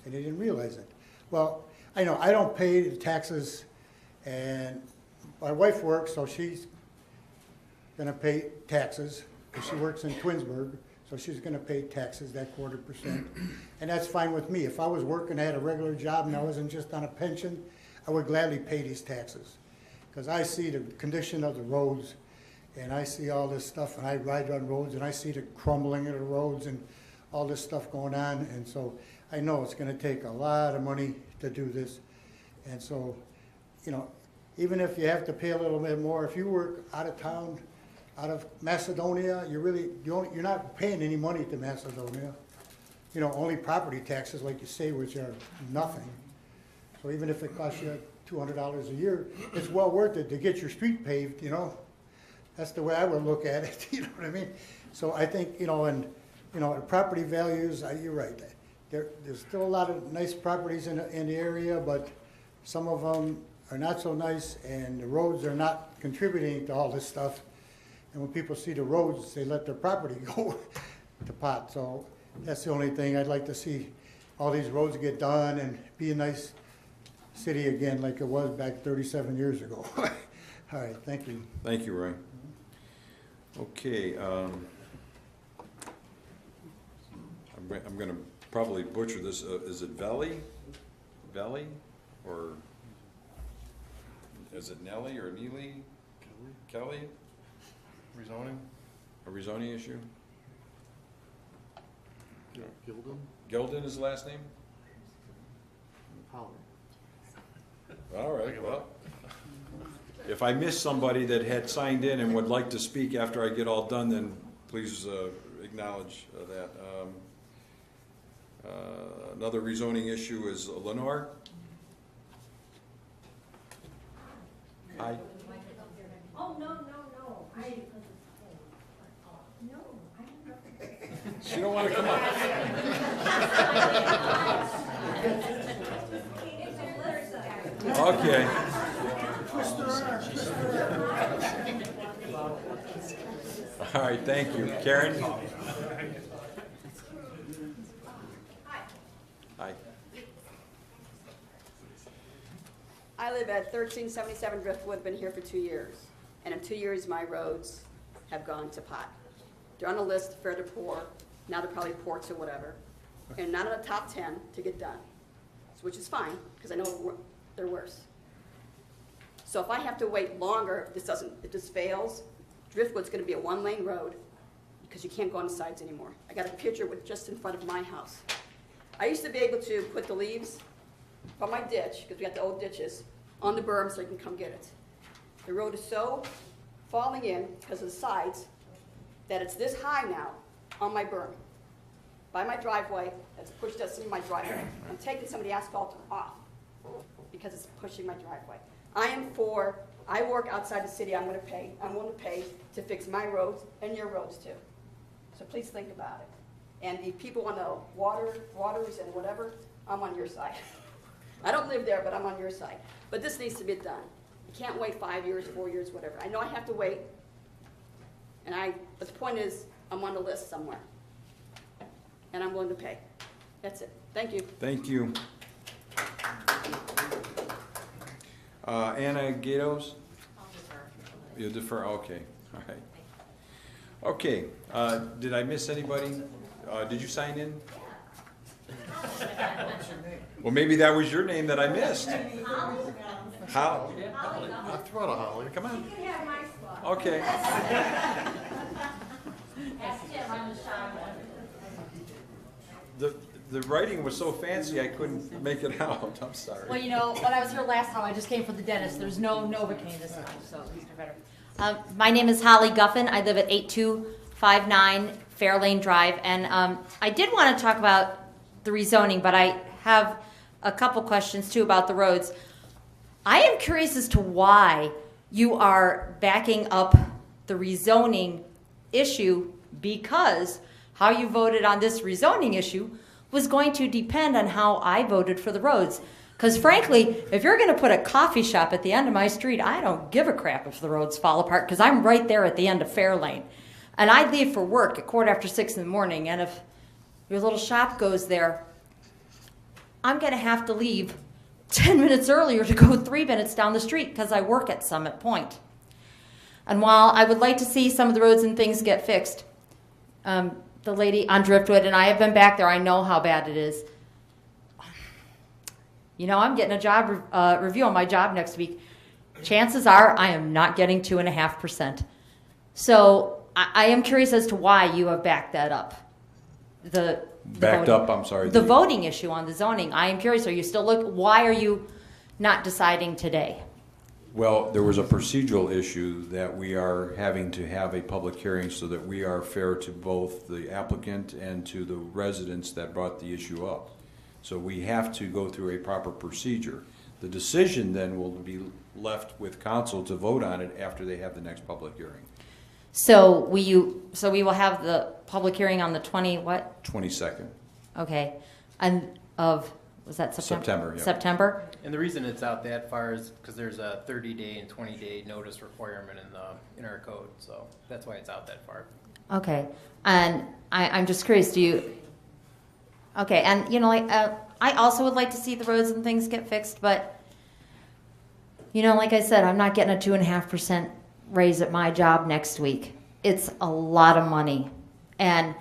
And he didn't realize it. Well, I know I don't pay the taxes, and my wife works, so she's going to pay taxes, because she works in Twinsburg, so she's going to pay taxes, that 0.25%. And that's fine with me. If I was working, I had a regular job, and I wasn't just on a pension, I would gladly pay these taxes. Because I see the condition of the roads, and I see all this stuff, and I ride on roads, and I see the crumbling of the roads and all this stuff going on, and so I know it's going to take a lot of money to do this. And so, you know, even if you have to pay a little bit more, if you work out of town, out of Macedonia, you're not paying any money to Macedonia. You know, only property taxes, like you say, which are nothing. So even if it costs you $200 a year, it's well worth it to get your street paved, you know? That's the way I would look at it, you know what I mean? So I think, you know, and, you know, property values, you're right. There's still a lot of nice properties in the area, but some of them are not so nice, and the roads are not contributing to all this stuff. And when people see the roads, they let their property go to pot. So that's the only thing I'd like to see, all these roads get done and be a nice city again like it was back 37 years ago. All right, thank you. Thank you, Ray. Okay, I'm going to probably butcher this. Is it Valley? Valley? Or is it Nelly or Neely? Kelly? Rezoning? A rezoning issue? Gilden? Gilden is the last name? All right, well, if I missed somebody that had signed in and would like to speak after I get all done, then please acknowledge that. Another rezoning issue is Lenore. Hi. Oh, no. She don't want to come up. Okay. All right, thank you. Karen? Hi. I live at 1377 Driftwood, been here for 2 years. And in 2 years, my roads have gone to pot. They're on a list, fair to poor. Now they're probably ports or whatever. And not in the top 10 to get done, which is fine, because I know they're worse. So if I have to wait longer, if this fails, Driftwood's gonna be a 1-lane road, because you can't go on the sides anymore. I got a picture with just in front of my house. I used to be able to put the leaves from my ditch, because we got the old ditches, on the berm so you can come get it. The road is so falling in because of the sides that it's this high now on my berm. By my driveway, that's pushed us into my driveway. I'm taking some of the asphalt off because it's pushing my driveway. I work outside the city, I'm willing to pay to fix my roads and your roads too. So please think about it. And the people on the waters and whatever, I'm on your side. I don't live there, but I'm on your side. But this needs to be done. You can't wait 5 years, 4 years, whatever. I know I have to wait, but the point is, I'm on the list somewhere. And I'm willing to pay. That's it. Thank you. Thank you. Anna Gatos? I'll defer. You defer, okay, all right. Okay, did I miss anybody? Did you sign in? Well, maybe that was your name that I missed. Holly. I'll throw it to Holly. Come on. You can have my spot. Okay. Ask Jim, I'm the shy one. The writing was so fancy I couldn't make it out. I'm sorry. Well, you know, when I was here last time, I just came from the dentist. There's no Novocaine this time, so these are better. My name is Holly Guffin. I live at 8259 Fairlane Drive, and I did want to talk about the rezoning, but I have a couple questions too about the roads. I am curious as to why you are backing up the rezoning issue, because how you voted on this rezoning issue was going to depend on how I voted for the roads. Because frankly, if you're going to put a coffee shop at the end of my street, I don't give a crap if the roads fall apart, because I'm right there at the end of Fairlane. And I leave for work at 6:15 in the morning, and if your little shop goes there, I'm going to have to leave 10 minutes earlier to go 3 minutes down the street because I work at Summit Point. And while I would like to see some of the roads and things get fixed, the lady on Driftwood, and I have been back there, I know how bad it is. You know, I'm getting a job review on my job next week. Chances are I am not getting 2.5%. So I am curious as to why you have backed that up. I'm sorry. The voting issue on the zoning. I am curious, are you still why are you not deciding today? Well, there was a procedural issue that we are having to have a public hearing so that we are fair to both the applicant and to the residents that brought the issue up. So we have to go through a proper procedure. The decision then will be left with council to vote on it after they have the next public hearing. So we will have the public hearing on the 22nd. Okay, and was that September? September, yeah. September? And the reason it's out that far is because there's a 30-day and 20-day notice requirement in our code, so that's why it's out that far. Okay, and I'm just curious, okay, and I also would like to see the roads and things get fixed, but, like I said, I'm not getting a 2.5% raise at my job next week. It's a lot of money. And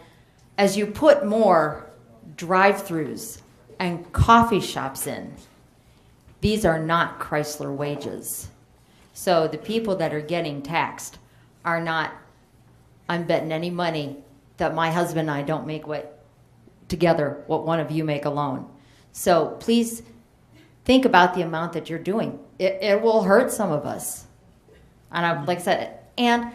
as you put more drive-throughs and coffee shops in, these are not Chrysler wages. So the people that are getting taxed are not, I'm betting any money that my husband and I don't make what one of you make alone. So please think about the amount that you're doing. It will hurt some of us. And like I said, and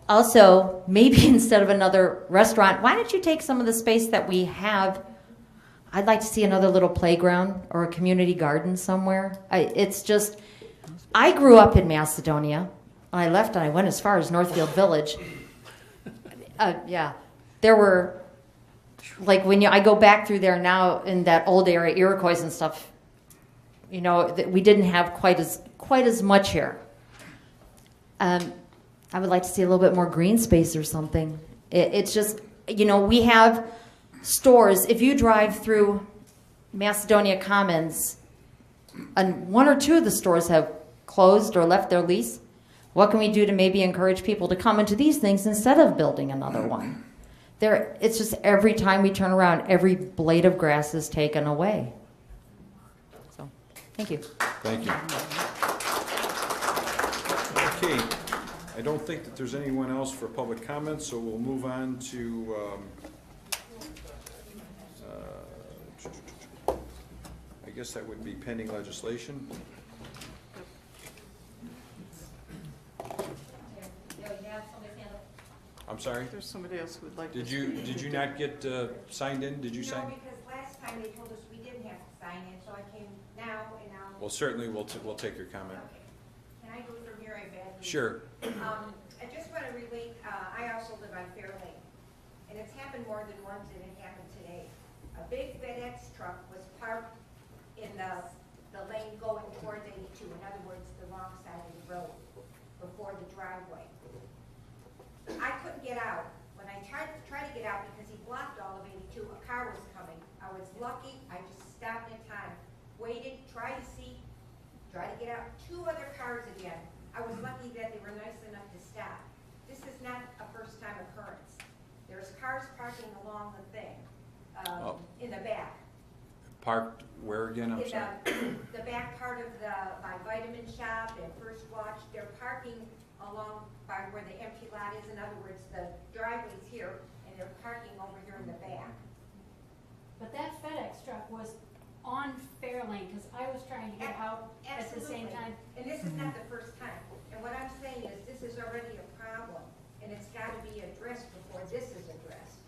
also maybe instead of another restaurant, why don't you take some of the space that we have? I'd like to see another little playground or a community garden somewhere. I grew up in Macedonia. I left and I went as far as Northfield Village. There were, like I go back through there now in that old area, Iroquois and stuff, we didn't have quite as much here. I would like to see a little bit more green space or something. It's just, we have stores. If you drive through Macedonia Commons, and one or two of the stores have closed or left their lease, what can we do to maybe encourage people to come into these things instead of building another one? It's just every time we turn around, every blade of grass is taken away. So, thank you. Thank you. Okay, I don't think that there's anyone else for public comment, so we'll move on to I guess that would be pending legislation. I'm sorry? There's somebody else who would like to Did you not get signed in? Did you sign? No, because last time they told us we didn't have to sign in, so I came now and now. Well, certainly we'll take your comment. Okay. Can I go from here? I badly. Sure. I just want to relate, I also live on Fair Lane, and it's happened more than once, and it happened today. A big FedEx truck was parked in the lane going towards 82, in other words, the wrong side of the road, before the driveway. I couldn't get out. When I tried to get out because he blocked all of 82, a car was coming. I was lucky, I just stopped in time, waited, tried to get out. Two other cars again. I was lucky that they were nice enough to stop. This is not a first-time occurrence. There's cars parking along the thing, in the back. Parked where again? I'm In sorry. the back part of my vitamin shop and First Watch, they're parking along by where the empty lot is. In other words, the driveway's here, and they're parking over here in the back. But that FedEx truck was on Fair Lane, because I was trying to get out at the same time. And this is not the first time. And what I'm saying is, this is already a problem, and it's gotta be addressed before this is addressed.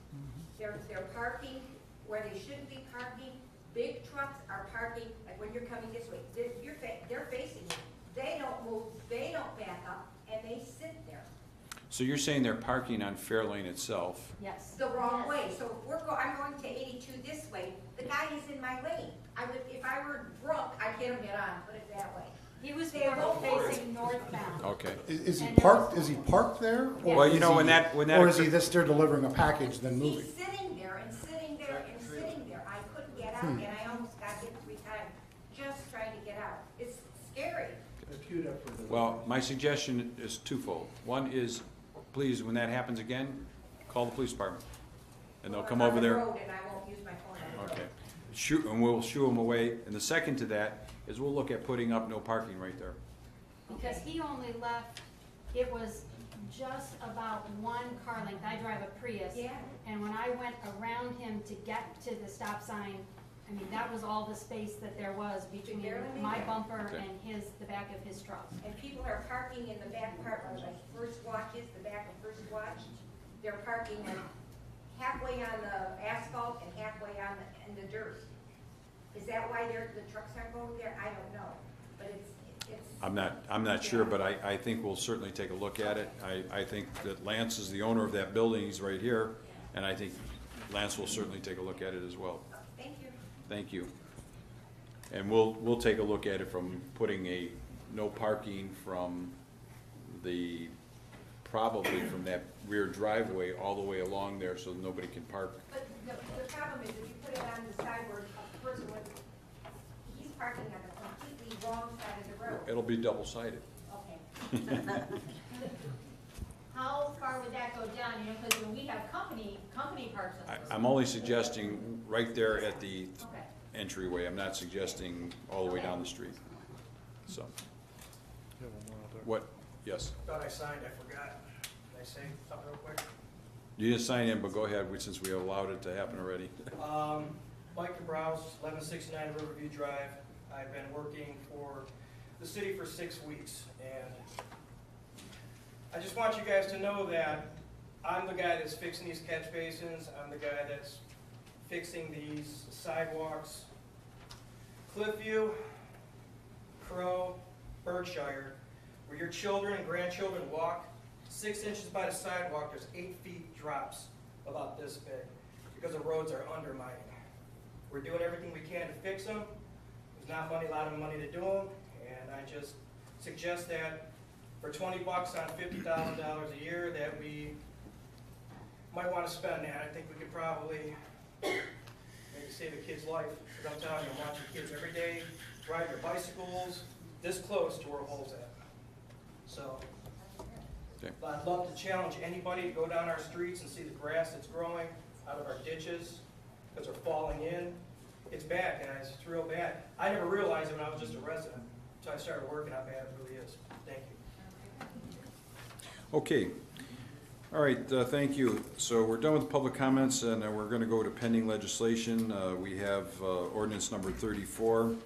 They're parking where they shouldn't be parking. Big trucks are parking, like when you're coming this way, they're facing you. They don't move, they don't back up, and they sit there. So you're saying they're parking on Fair Lane itself? Yes. The wrong way. So if I'm going to 82 this way, the guy is in my lane. If I were drunk, I'd get him get on, put it that way. He was facing northbound. Okay. Is he parked, there? Or Well, is or is he occurs- there delivering a package, then moving? He's sitting there and sitting there and sitting there. I couldn't get out, and I almost got hit 3 times just trying to get out. It's scary. Well, my suggestion is twofold. One is, please, when that happens again, call the police department, and they'll come over there. And I won't use my phone on the road. Okay. And we'll shoo them away. And the second to that is we'll look at putting up no parking right there. Because he only left, it was just about 1 car length. I drive a Prius. Yeah. And when I went around him to get to the stop sign, I mean, that was all the space that there was between my bumper and the back of his truck. And people are parking in the back part where like First Watch is, the back of First Watch. They're parking halfway on the asphalt and halfway in the dirt. Is that why the trucks aren't going there? I don't know, but it's. I'm not sure, but I think we'll certainly take a look at it. I think that Lance is the owner of that building, he's right here, and I think Lance will certainly take a look at it as well. Thank you. Thank you. And we'll take a look at it from putting a no parking from probably from that rear driveway all the way along there so nobody can park. But the problem is if you put it on the side where a person would, he's parking on the completely wrong side of the road. It'll be double-sided. Okay. How far would that go down, you know, because when we have company parks on those. I'm only suggesting right there at the Okay. entryway. I'm not suggesting all the way down the street. So, what? Yes. Thought I signed, I forgot. Did I say something real quick? You didn't sign in, but go ahead, since we allowed it to happen already. Mike Cabrow's, 1169 Riverview Drive. I've been working for the city for 6 weeks, and I just want you guys to know that I'm the guy that's fixing these catch basins. I'm the guy that's fixing these sidewalks. Cliffview, Crow, Berkshire, where your children and grandchildren walk, 6 inches by the sidewalk, there's 8 feet drops about this big because the roads are undermining. We're doing everything we can to fix them. There's not a lot of money to do them, and I just suggest that for $20 on $50,000 a year that we might want to spend that. I think we could probably maybe save a kid's life. Because I'm telling you, I'm watching kids every day ride their bicycles this close to where a hole's at. So I'd love to challenge anybody to go down our streets and see the grass that's growing out of our ditches because they're falling in. It's bad, guys. It's real bad. I never realized it when I was just a resident until I started working how bad it really is. Thank you. Okay. All right, thank you. So we're done with public comments, and we're going to go to pending legislation. We have ordinance number 34.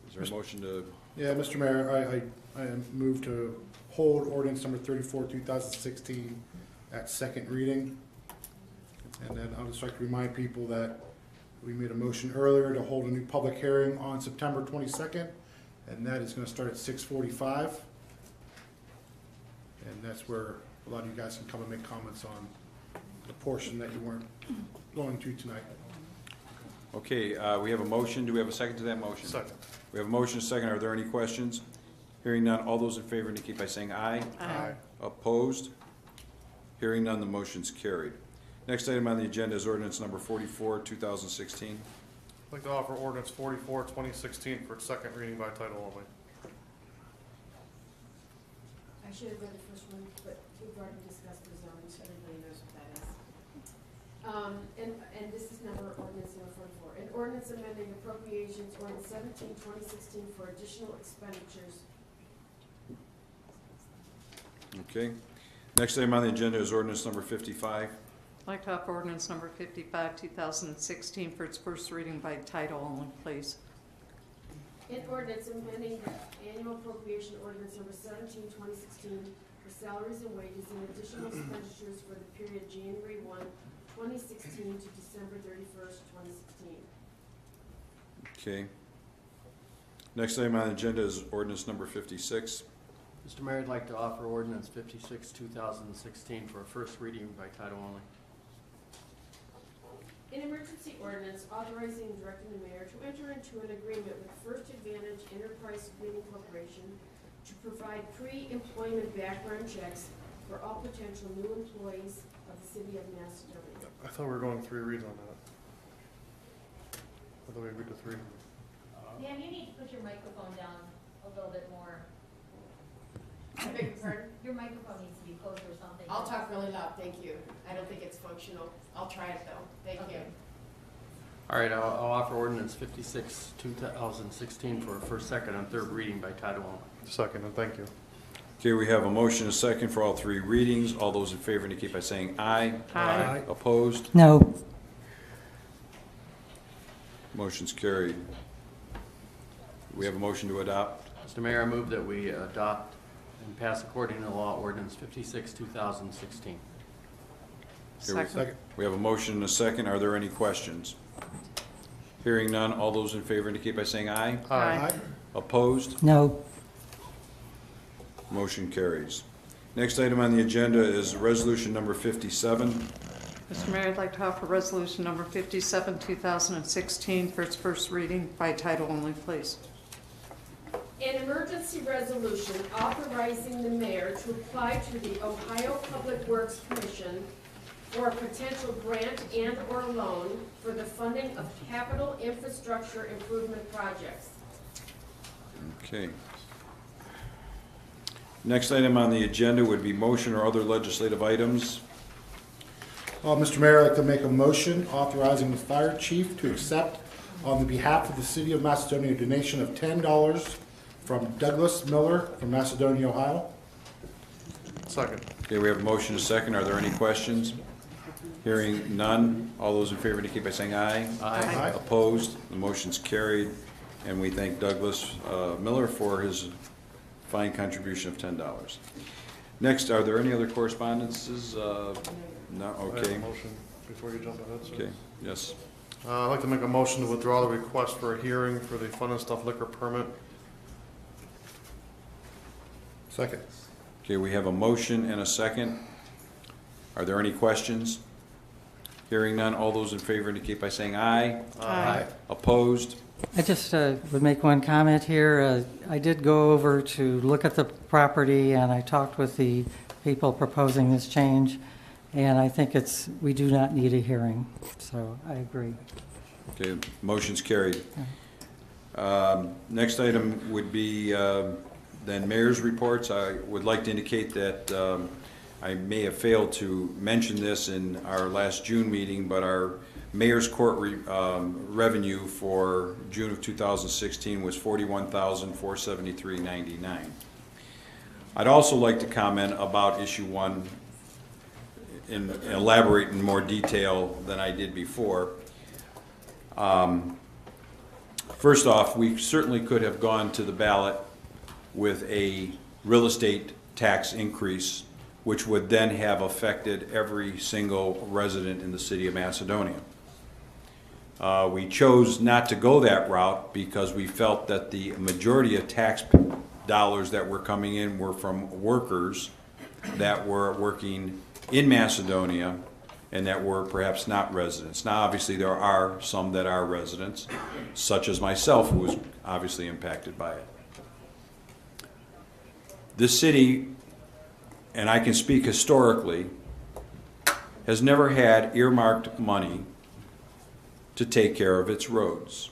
Is there a motion to? Yeah, Mr. Mayor, I move to hold ordinance number 34, 2016 at second reading. And then I'll just like to remind people that we made a motion earlier to hold a new public hearing on September 22nd, and that is going to start at 6:45. And that's where a lot of you guys can come and make comments on the portion that you weren't going to tonight. Okay, we have a motion. Do we have a second to that motion? Second. We have a motion, second. Are there any questions? Hearing none, all those in favor indicate by saying aye. Aye. Opposed? Hearing none, the motion's carried. Next item on the agenda is ordinance number 44, 2016. I'd like to offer ordinance 44, 2016 for its second reading by title only. I should have read the first one, but we've already discussed the zoning, so everybody knows what that is. And this is ordinance number 44. An ordinance amending appropriations ordinance 17, 2016 for additional expenditures. Okay. Next item on the agenda is ordinance number 55. I'd like to offer ordinance number 55, 2016 for its first reading by title only, please. An ordinance amending annual appropriation ordinance number 17, 2016 for salaries and wages and additional expenditures for the period January 1, 2016 to December 31st, 2016. Okay. Next item on the agenda is ordinance number 56. Mr. Mayor, I'd like to offer ordinance 56, 2016 for a first reading by title only. An emergency ordinance authorizing and directing the mayor to enter into an agreement with First Advantage Enterprise Screening Corporation to provide pre-employment background checks for all potential new employees of the city of Macedonia. I thought we were going 3 reads on that. I thought we agreed to 3. Dan, you need to put your microphone down a little bit more. I beg your pardon? Your microphone needs to be closer or something. I'll talk really loud, thank you. I don't think it's functional. I'll try it though, thank you. All right, I'll offer ordinance 56, 2016 for a first, second, and third reading by title only. Second, and thank you. Okay, we have a motion and a second for all 3 readings. All those in favor indicate by saying aye. Aye. Opposed? No. Motion's carried. We have a motion to adopt. Mr. Mayor, I move that we adopt and pass according to law ordinance 56, 2016. Second. We have a motion and a second. Are there any questions? Hearing none, all those in favor indicate by saying aye. Aye. Opposed? No. Motion carries. Next item on the agenda is resolution number 57. Mr. Mayor, I'd like to offer resolution number 57, 2016 for its first reading by title only, please. An emergency resolution authorizing the mayor to apply to the Ohio Public Works Commission for a potential grant and/or loan for the funding of capital infrastructure improvement projects. Okay. Next item on the agenda would be motion or other legislative items. Mr. Mayor, I'd like to make a motion authorizing the fire chief to accept on the behalf of the city of Macedonia a donation of $10 from Douglas Miller from Macedonia, Ohio. Second. Okay, we have a motion and a second. Are there any questions? Hearing none, all those in favor indicate by saying aye. Aye. Opposed? The motion's carried, and we thank Douglas Miller for his fine contribution of $10. Next, are there any other correspondences? No, okay. Motion before you jump ahead, sir. Okay, yes. I'd like to make a motion to withdraw the request for a hearing for the Fun and Stuff liquor permit. Second. Okay, we have a motion and a second. Are there any questions? Hearing none, all those in favor indicate by saying aye. Aye. Opposed? I just would make one comment here. I did go over to look at the property, and I talked with the people proposing this change, and I think we do not need a hearing, so I agree. Okay, motion's carried. Next item would be then mayor's reports. I would like to indicate that I may have failed to mention this in our last June meeting, but our mayor's court revenue for June of 2016 was $41,473.99. I'd also like to comment about issue 1 and elaborate in more detail than I did before. First off, we certainly could have gone to the ballot with a real estate tax increase, which would then have affected every single resident in the city of Macedonia. We chose not to go that route because we felt that the majority of tax dollars that were coming in were from workers that were working in Macedonia and that were perhaps not residents. Now, obviously, there are some that are residents, such as myself, who was obviously impacted by it. This city, and I can speak historically, has never had earmarked money to take care of its roads.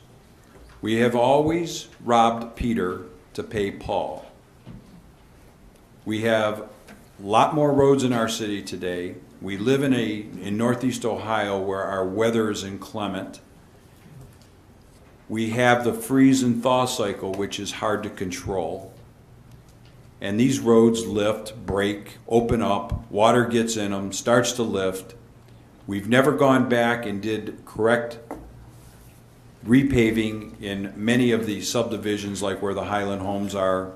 We have always robbed Peter to pay Paul. We have a lot more roads in our city today. We live in Northeast Ohio where our weather is inclement. We have the freeze and thaw cycle, which is hard to control. And these roads lift, break, open up, water gets in them, starts to lift. We've never gone back and did correct repaving in many of the subdivisions, like where the Highland homes are,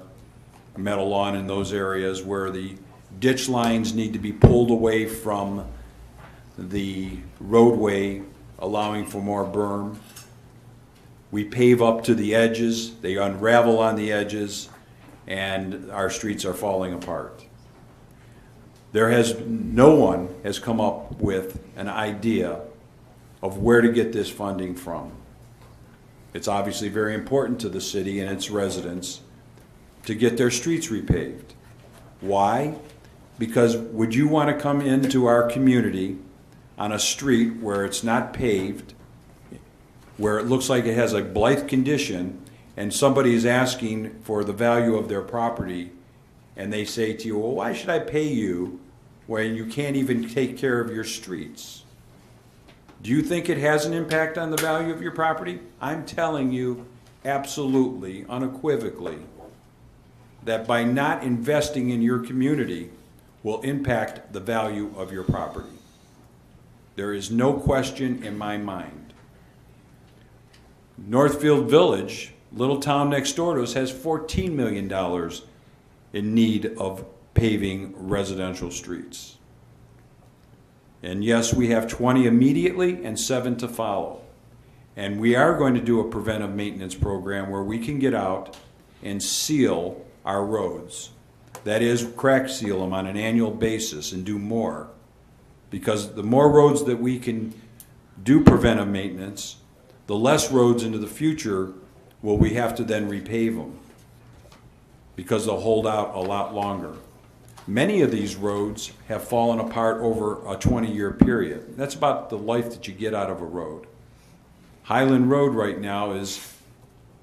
Meadow Lawn, in those areas where the ditch lines need to be pulled away from the roadway, allowing for more berm. We pave up to the edges, they unravel on the edges, and our streets are falling apart. No one has come up with an idea of where to get this funding from. It's obviously very important to the city and its residents to get their streets repaved. Why? Because would you want to come into our community on a street where it's not paved, where it looks like it has a blight condition, and somebody is asking for the value of their property, and they say to you, well, why should I pay you when you can't even take care of your streets? Do you think it has an impact on the value of your property? I'm telling you absolutely, unequivocally, that by not investing in your community will impact the value of your property. There is no question in my mind. Northfield Village, little town next door to us, has $14 million in need of paving residential streets. And yes, we have 20 immediately and 7 to follow. And we are going to do a preventive maintenance program where we can get out and seal our roads. That is, crack seal them on an annual basis and do more. Because the more roads that we can do preventive maintenance, the less roads into the future will we have to then repave them, because they'll hold out a lot longer. Many of these roads have fallen apart over a 20-year period. That's about the life that you get out of a road. Highland Road right now is,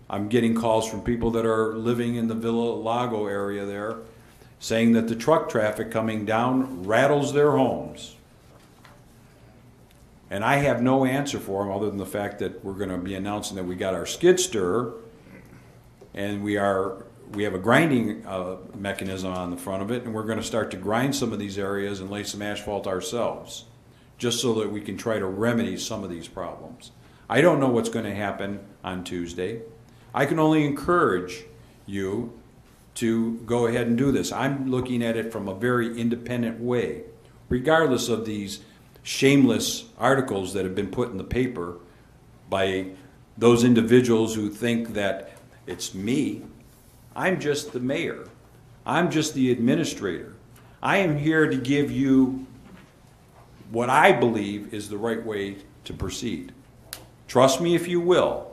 I'm getting calls from people that are living in the Villa Lago area there, saying that the truck traffic coming down rattles their homes. And I have no answer for them other than the fact that we're going to be announcing that we got our skid steer, and we have a grinding mechanism on the front of it, and we're going to start to grind some of these areas and lay some asphalt ourselves, just so that we can try to remedy some of these problems. I don't know what's going to happen on Tuesday. I can only encourage you to go ahead and do this. I'm looking at it from a very independent way, regardless of these shameless articles that have been put in the paper by those individuals who think that it's me. I'm just the mayor. I'm just the administrator. I am here to give you what I believe is the right way to proceed. Trust me if you will.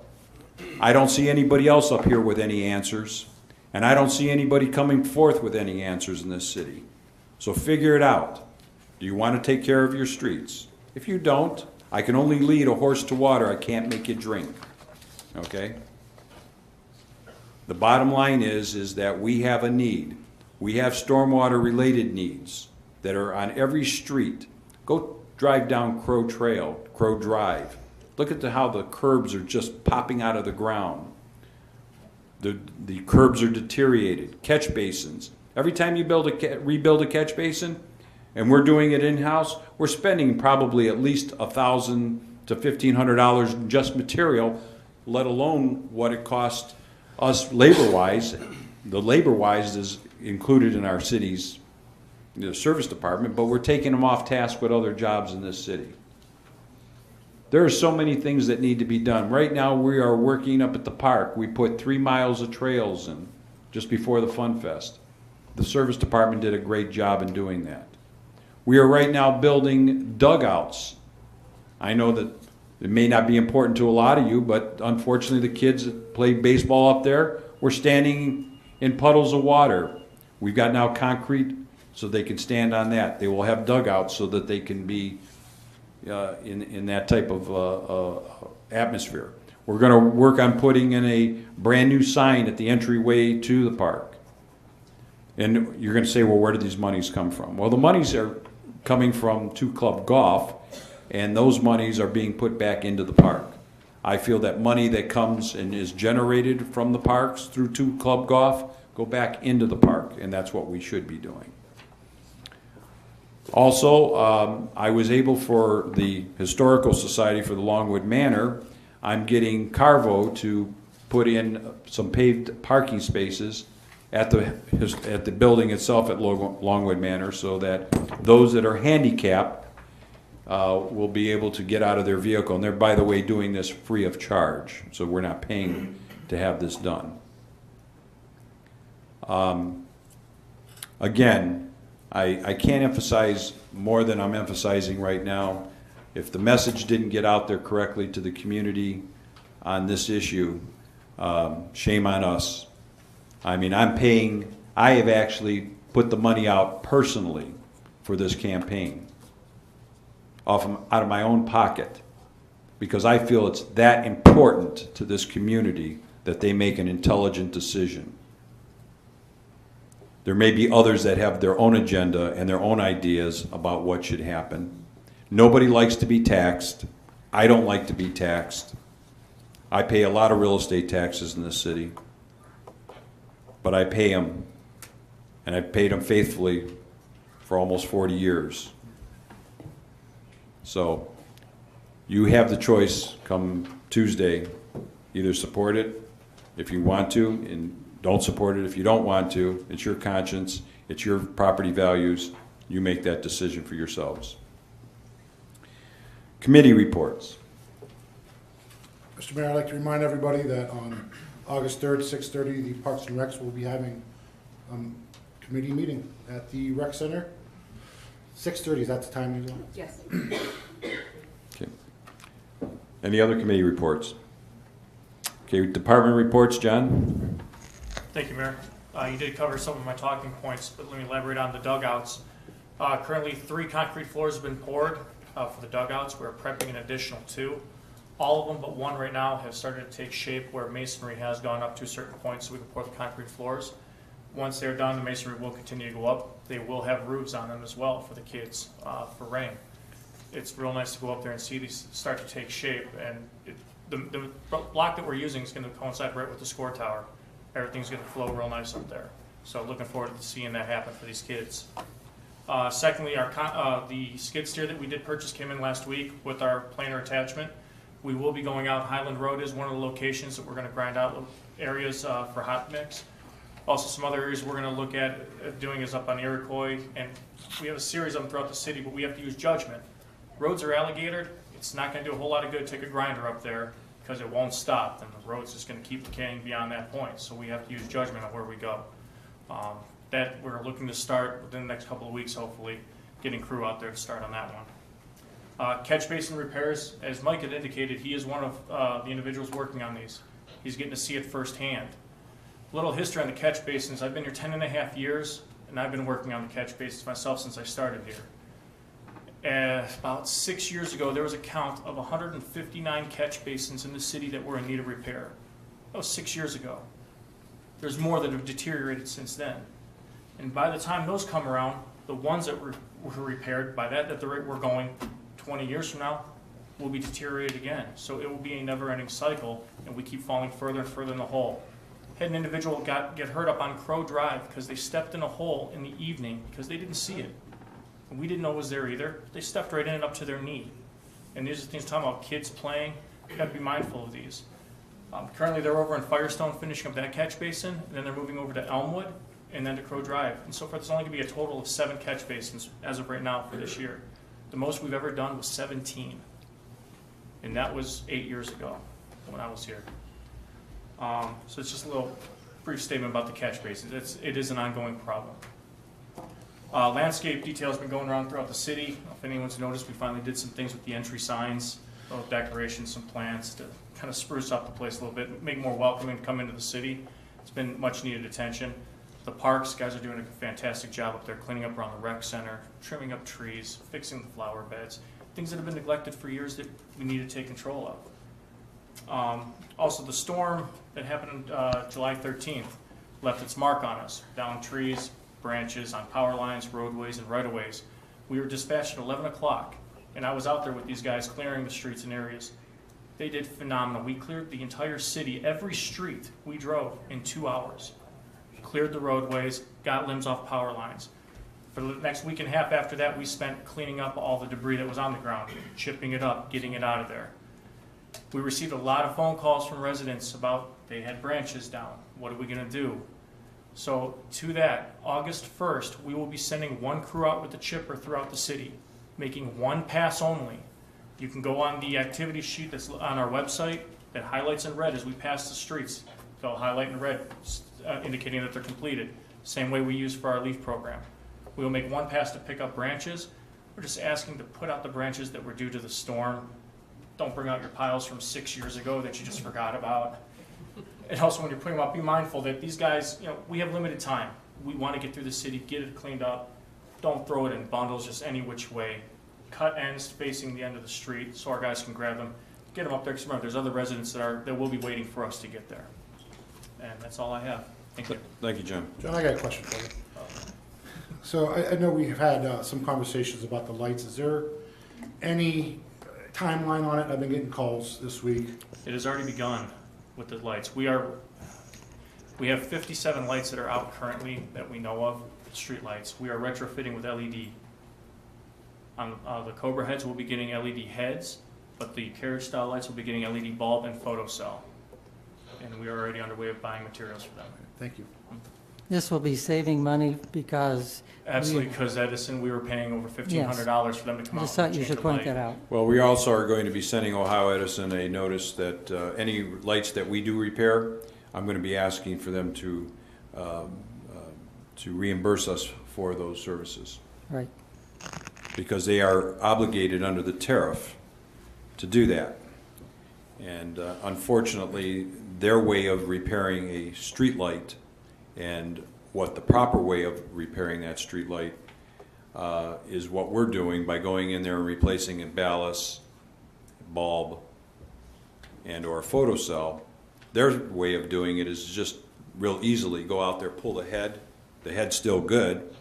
I don't see anybody else up here with any answers, and I don't see anybody coming forth with any answers in this city. So figure it out. Do you want to take care of your streets? If you don't, I can only lead a horse to water. I can't make you drink. Okay? The bottom line is that we have a need. We have stormwater related needs that are on every street. Go drive down Crow Trail, Crow Drive. Look at how the curbs are just popping out of the ground. The curbs are deteriorated. Catch basins. Every time you rebuild a catch basin, and we're doing it in-house, we're spending probably at least $1,000 to $1,500 in just material, let alone what it costs us labor-wise. The labor-wise is included in our city's service department, but we're taking them off task with other jobs in this city. There are so many things that need to be done. Right now we are working up at the park. We put 3 miles of trails in just before the Fun Fest. The service department did a great job in doing that. We are right now building dugouts. I know that it may not be important to a lot of you, but unfortunately the kids that play baseball up there were standing in puddles of water. We've got now concrete so they can stand on that. They will have dugouts so that they can be in that type of atmosphere. We're going to work on putting in a brand new sign at the entryway to the park. And you're going to say, well, where do these monies come from? Well, the monies are coming from 2 Club Golf, and those monies are being put back into the park. I feel that money that comes and is generated from the parks through 2 Club Golf go back into the park, and that's what we should be doing. Also, I was able, for the Historical Society for the Longwood Manor, I'm getting Carvo to put in some paved parking spaces at the building itself at Longwood Manor, so that those that are handicapped will be able to get out of their vehicle. And they're, by the way, doing this free of charge, so we're not paying to have this done. Again, I can't emphasize more than I'm emphasizing right now. If the message didn't get out there correctly to the community on this issue, shame on us. I mean, I have actually put the money out personally for this campaign out of my own pocket, because I feel it's that important to this community that they make an intelligent decision. There may be others that have their own agenda and their own ideas about what should happen. Nobody likes to be taxed. I don't like to be taxed. I pay a lot of real estate taxes in this city, but I pay them, and I've paid them faithfully for almost 40 years. So you have the choice come Tuesday. Either support it if you want to, and don't support it if you don't want to. It's your conscience. It's your property values. You make that decision for yourselves. Committee reports. Mr. Mayor, I'd like to remind everybody that on August 3rd, 6:30, the Parks and Recs will be having committee meeting at the rec center. 6:30, is that the time you go? Yes. Okay. Any other committee reports? Okay, department reports, John? Thank you, Mayor. You did cover some of my talking points, but let me elaborate on the dugouts. Currently, 3 concrete floors have been poured for the dugouts. We're prepping an additional 2. All of them but 1 right now have started to take shape where masonry has gone up to a certain point so we can pour the concrete floors. Once they're done, the masonry will continue to go up. They will have roofs on them as well for the kids for rain. It's real nice to go up there and see these start to take shape. And the block that we're using is going to coincide right with the score tower. Everything's going to flow real nice up there. So looking forward to seeing that happen for these kids. Secondly, the skid steer that we did purchase came in last week with our planer attachment. We will be going out. Highland Road is one of the locations that we're going to grind out areas for hot mix. Also, some other areas we're going to look at doing is up on Iroquois, and we have a series of them throughout the city, but we have to use judgment. Roads are alligatored. It's not going to do a whole lot of good to take a grinder up there because it won't stop, and the road's just going to keep decaying beyond that point. So we have to use judgment on where we go. That we're looking to start within the next couple of weeks, hopefully, getting crew out there to start on that one. Catch basin repairs, as Mike had indicated, he is one of the individuals working on these. He's getting to see it firsthand. A little history on the catch basins. I've been here 10.5 years, and I've been working on the catch basins myself since I started here. About 6 years ago, there was a count of 159 catch basins in the city that were in need of repair. That was 6 years ago. There's more that have deteriorated since then. And by the time those come around, the ones that were repaired, by that at the rate we're going, 20 years from now, will be deteriorated again. So it will be a never-ending cycle, and we keep falling further and further in the hole. Had an individual get hurt up on Crow Drive because they stepped in a hole in the evening because they didn't see it. And we didn't know it was there either. They stepped right in it up to their knee. And these are things talking about kids playing. You've got to be mindful of these. Currently, they're over in Firestone finishing up that catch basin, and then they're moving over to Elmwood, and then to Crow Drive. And so far, there's only going to be a total of 7 catch basins as of right now for this year. The most we've ever done was 17. And that was 8 years ago when I was here. So it's just a little brief statement about the catch basins. It is an ongoing problem. Landscape detail has been going around throughout the city. If anyone's noticed, we finally did some things with the entry signs, little decorations, some plants to kind of spruce up the place a little bit, make it more welcoming to come into the city. It's been much needed attention. The parks, guys are doing a fantastic job up there, cleaning up around the rec center, trimming up trees, fixing the flower beds, things that have been neglected for years that we need to take control of. Also, the storm that happened July 13th left its mark on us, down trees, branches, on power lines, roadways, and right-of-ways. We were dispatched at 11 o'clock, and I was out there with these guys clearing the streets and areas. They did phenomenal. We cleared the entire city, every street we drove in 2 hours. Cleared the roadways, got limbs off power lines. For the next week and a half after that, we spent cleaning up all the debris that was on the ground, chipping it up, getting it out of there. We received a lot of phone calls from residents about they had branches down. What are we going to do? So to that, August 1st, we will be sending 1 crew out with the chipper throughout the city, making 1 pass only. You can go on the activity sheet that's on our website that highlights in red as we pass the streets. They'll highlight in red, indicating that they're completed. Same way we use for our leaf program. We will make 1 pass to pick up branches. We're just asking to put out the branches that were due to the storm. Don't bring out your piles from 6 years ago that you just forgot about. And also, when you're putting them up, be mindful that these guys, we have limited time. We want to get through the city, get it cleaned up. Don't throw it in bundles just any which way. Cut ends facing the end of the street so our guys can grab them, get them up there. Because remember, there's other residents that will be waiting for us to get there. And that's all I have. Thank you. Thank you, John. John, I got a question for you. So I know we've had some conversations about the lights. Is there any timeline on it? I've been getting calls this week. It has already begun with the lights. We have 57 lights that are out currently that we know of, street lights. We are retrofitting with LED. On the Cobra heads, we'll be getting LED heads, but the carriage style lights will be getting LED bulb and photocell. And we are already underway of buying materials for them. Thank you. this will be saving money because... Absolutely, because Edison, we were paying over $1,500 for them to come I out. just thought and you change should the point light. that out. Well, we also are going to be sending Ohio Edison a notice that any lights that we do repair, I'm going to be asking for them to reimburse us for those services. Right. Because they are obligated under the tariff to do that. And unfortunately, their way of repairing a street light and what the proper way of repairing that street light is what we're doing by going in there and replacing a ballast, bulb, and or a photocell. Their way of doing it is just real easily go out there, pull the head's still good,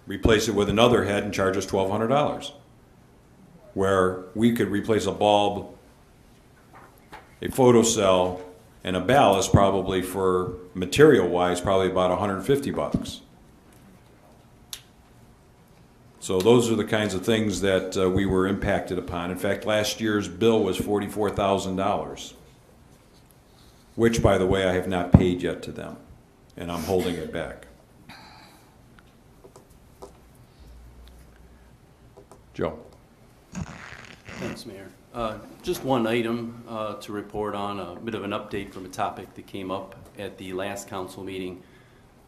replace it with another head and charge us $1,200. Where we could replace a bulb, a photocell, and a ballast probably for material-wise probably about $150. So those are the kinds of things that we were impacted upon. In fact, last year's bill was $44,000, which, by the way, I have not paid yet to them, and I'm holding it back. Joe. Thanks, Mayor. Just one item to report on, a bit of an update from a topic that came up at the last council meeting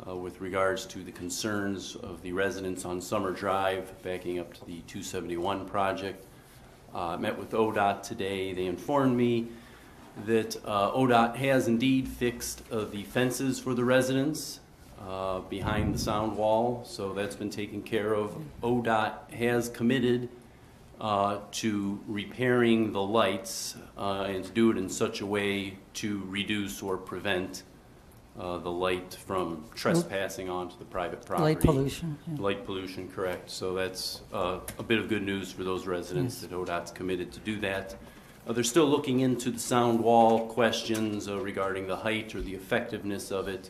with regards to the concerns of the residents on Summer Drive backing up to the 271 project. Met with ODOT today. They informed me that ODOT has indeed fixed the fences for the residents behind the sound wall, so that's been taken care of. ODOT has committed to repairing the lights and to do it in such a way to reduce or prevent the light from trespassing onto the private property. Light pollution. Yeah. Light pollution, correct. So that's a bit of good news for those residents that ODOT's committed to do that. They're still looking into the sound wall questions regarding the height or the effectiveness of it.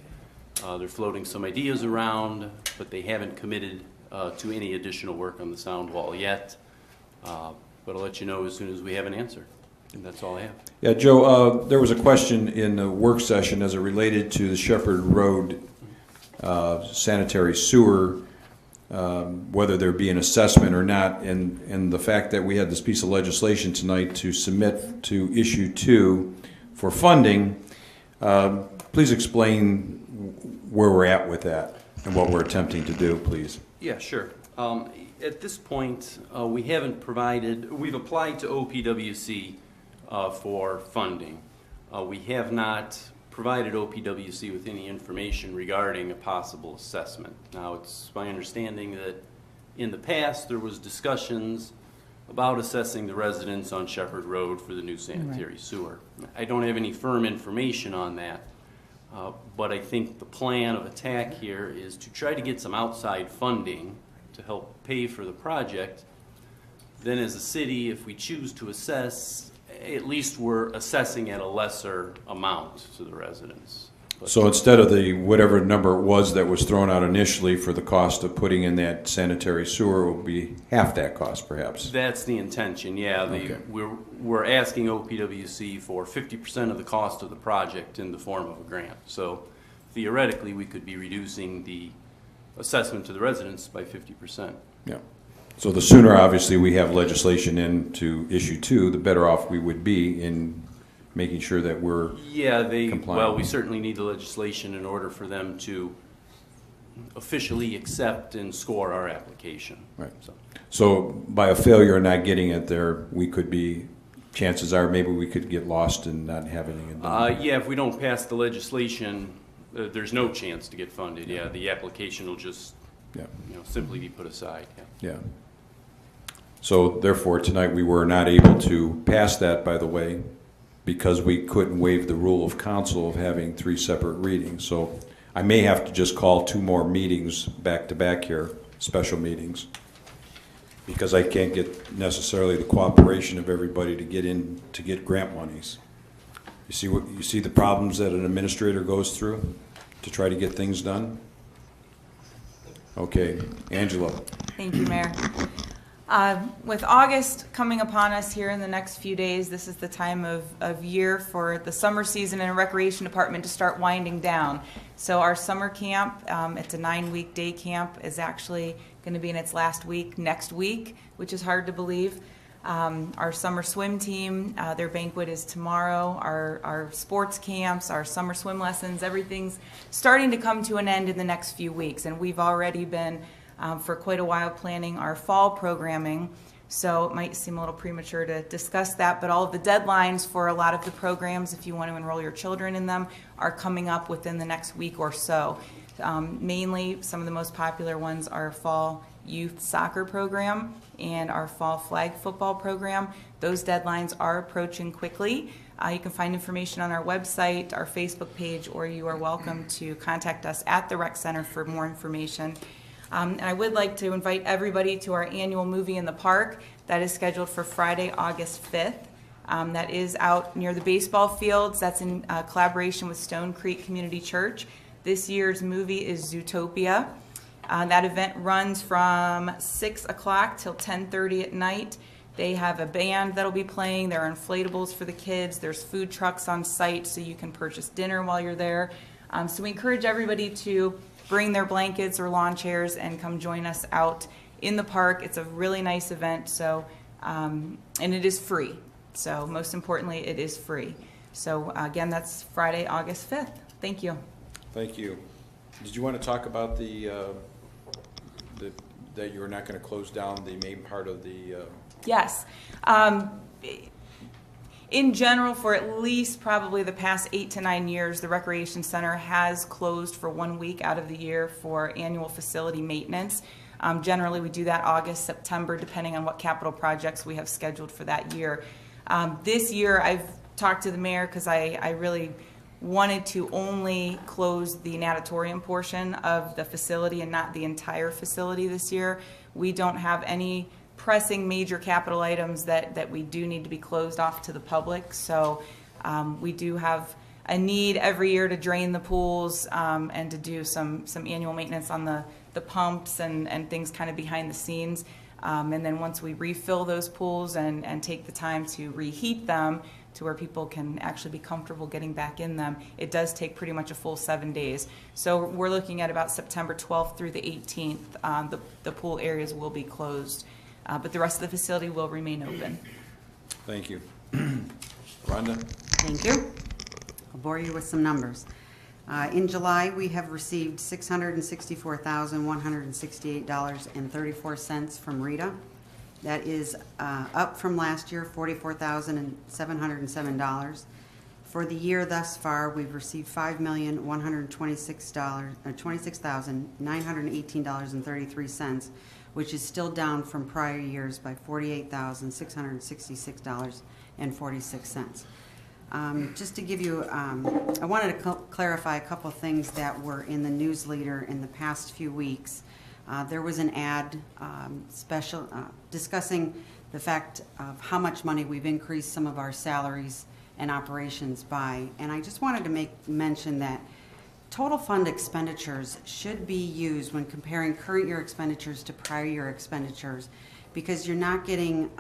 They're floating some ideas around, but they haven't committed to any additional work on the sound wall yet. But I'll let you know as soon as we have an answer. And that's all I have. Yeah, Joe, there was a question in the work session as it related to the Shepherd Road sanitary sewer, whether there be an assessment or not, and the fact that we had this piece of legislation tonight to submit to issue 2 for funding. Please explain where we're at with that and what we're attempting to do, please. Yeah, sure. At this point, we've applied to OPWC for funding. We have not provided OPWC with any information regarding a possible assessment. Now, it's my understanding that in the past there was discussions about assessing the residents on Shepherd Road for the new sanitary sewer. I don't have any firm information on that, but I think the plan of attack here is to try to get some outside funding to help pay for the project. Then as a city, if we choose to assess, at least we're assessing at a lesser amount to the residents. But So instead of the whatever number it was that was thrown out initially for the cost of putting in that sanitary sewer, it will be half that cost perhaps. that's the intention, yeah. Okay. We're asking OPWC for 50% of the cost of the project in the form of a grant. So theoretically, we could be reducing the assessment to the residents by 50%. Yeah. So the sooner, obviously, we have legislation in to issue 2, the better off we would be in making sure that we're compliant. Well, we certainly need the legislation in order for them to officially accept and score our application. Right. So by a failure of not getting it there, we could be, chances are maybe we could get lost in not having it done. Yeah, if we don't pass the legislation, there's no chance to get funded. Yeah, the application will just simply be put aside. Yeah. So therefore, tonight we were not able to pass that, by the way, because we couldn't waive the rule of council of having 3 separate readings. So I may have to just call 2 more meetings back to back here, special meetings, because I can't get necessarily the cooperation of everybody to get grant monies. You see the problems that an administrator goes through to try to get things done? Okay, Angela. Thank you, Mayor. With August coming upon us here in the next few days, this is the time of year for the summer season and recreation department to start winding down. So our summer camp, it's a 9-week day camp, is actually going to be in its last week next week, which is hard to believe. Our summer swim team, their banquet is tomorrow. Our sports camps, our summer swim lessons, everything's starting to come to an end in the next few weeks. And we've already been, for quite a while, planning our fall programming. So it might seem a little premature to discuss that, but all of the deadlines for a lot of the programs, if you want to enroll your children in them, are coming up within the next week or so. Mainly, some of the most popular ones are fall youth soccer program and our fall flag football program. Those deadlines are approaching quickly. You can find information on our website, our Facebook page, or you are welcome to contact us at the Rec Center for more information. And I would like to invite everybody to our annual movie in the park that is scheduled for Friday, August 5th. That is out near the baseball fields. That's in collaboration with Stone Creek Community Church. This year's movie is Zootopia. That event runs from 6 o'clock till 10:30 at night. They have a band that'll be playing. There are inflatables for the kids. There's food trucks on site so you can purchase dinner while you're there. So we encourage everybody to bring their blankets or lawn chairs and come join us out in the park. It's a really nice event, so and it is free. So most importantly, it is free. So again, that's Friday, August 5th. Thank you. Thank you. Did you want to talk about that you were not going to close down the main part of the... Yes. In general, for at least probably the past 8 to 9 years, the Recreation Center has closed for 1 week out of the year for annual facility maintenance. Generally, we do that August, September, depending on what capital projects we have scheduled for that year. This year, I've talked to the mayor because I really wanted to only close the natatorium portion of the facility and not the entire facility this year. We don't have any pressing major capital items that we do need to be closed off to the public. So we do have a need every year to drain the pools and to do some annual maintenance on the pumps and things kind of behind the scenes. And then once we refill those pools and take the time to reheat them to where people can actually be comfortable getting back in them, it does take pretty much a full 7 days. So we're looking at about September 12th through the 18th. The pool areas will be closed, but the rest of the facility will remain open. Thank you. Rhonda? Thank you. I'll bore you with some numbers. In July, we have received $664,168.34 from RETA. That is up from last year, $44,707. For the year thus far, we've received $5,126,918.33, which is still down from prior years by $48,666.46. Just to give you, I wanted to clarify a couple things that were in the news leader in the past few weeks. There was an ad discussing the fact of how much money we've increased some of our salaries and operations by. And I just wanted to mention that total fund expenditures should be used when comparing current year expenditures to prior year expenditures, because you're not getting,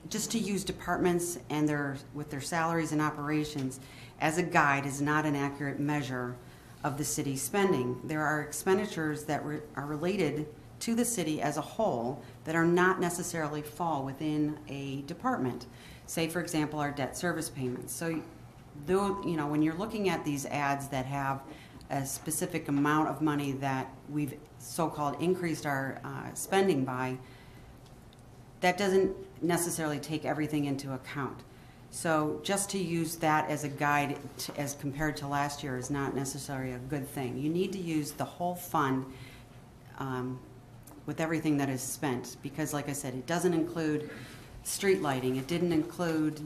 just to use departments and with their salaries and operations as a guide is not an accurate measure of the city's spending. There are expenditures that are related to the city as a whole that are not necessarily fall within a department. Say, for example, our debt service payments. So, when you're looking at these ads that have a specific amount of money that we've so-called increased our spending by, that doesn't necessarily take everything into account. So just to use that as a guide as compared to last year is not necessarily a good thing. You need to use the whole fund with everything that is spent, because like I said, it doesn't include street lighting, it doesn't include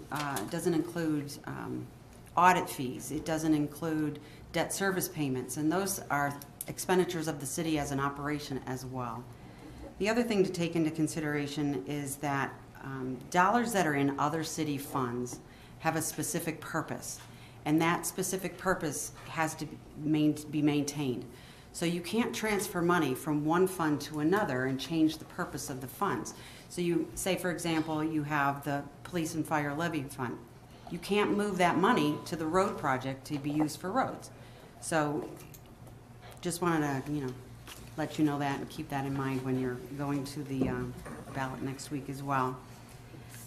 audit fees, it doesn't include debt service payments, and those are expenditures of the city as an operation as well. The other thing to take into consideration is that dollars that are in other city funds have a specific purpose, and that specific purpose has to be maintained. So you can't transfer money from one fund to another and change the purpose of the funds. So you say, for example, you have the police and fire levy fund. You can't move that money to the road project to be used for roads. So just wanted to, let you know that and keep that in mind when you're going to the ballot next week as well.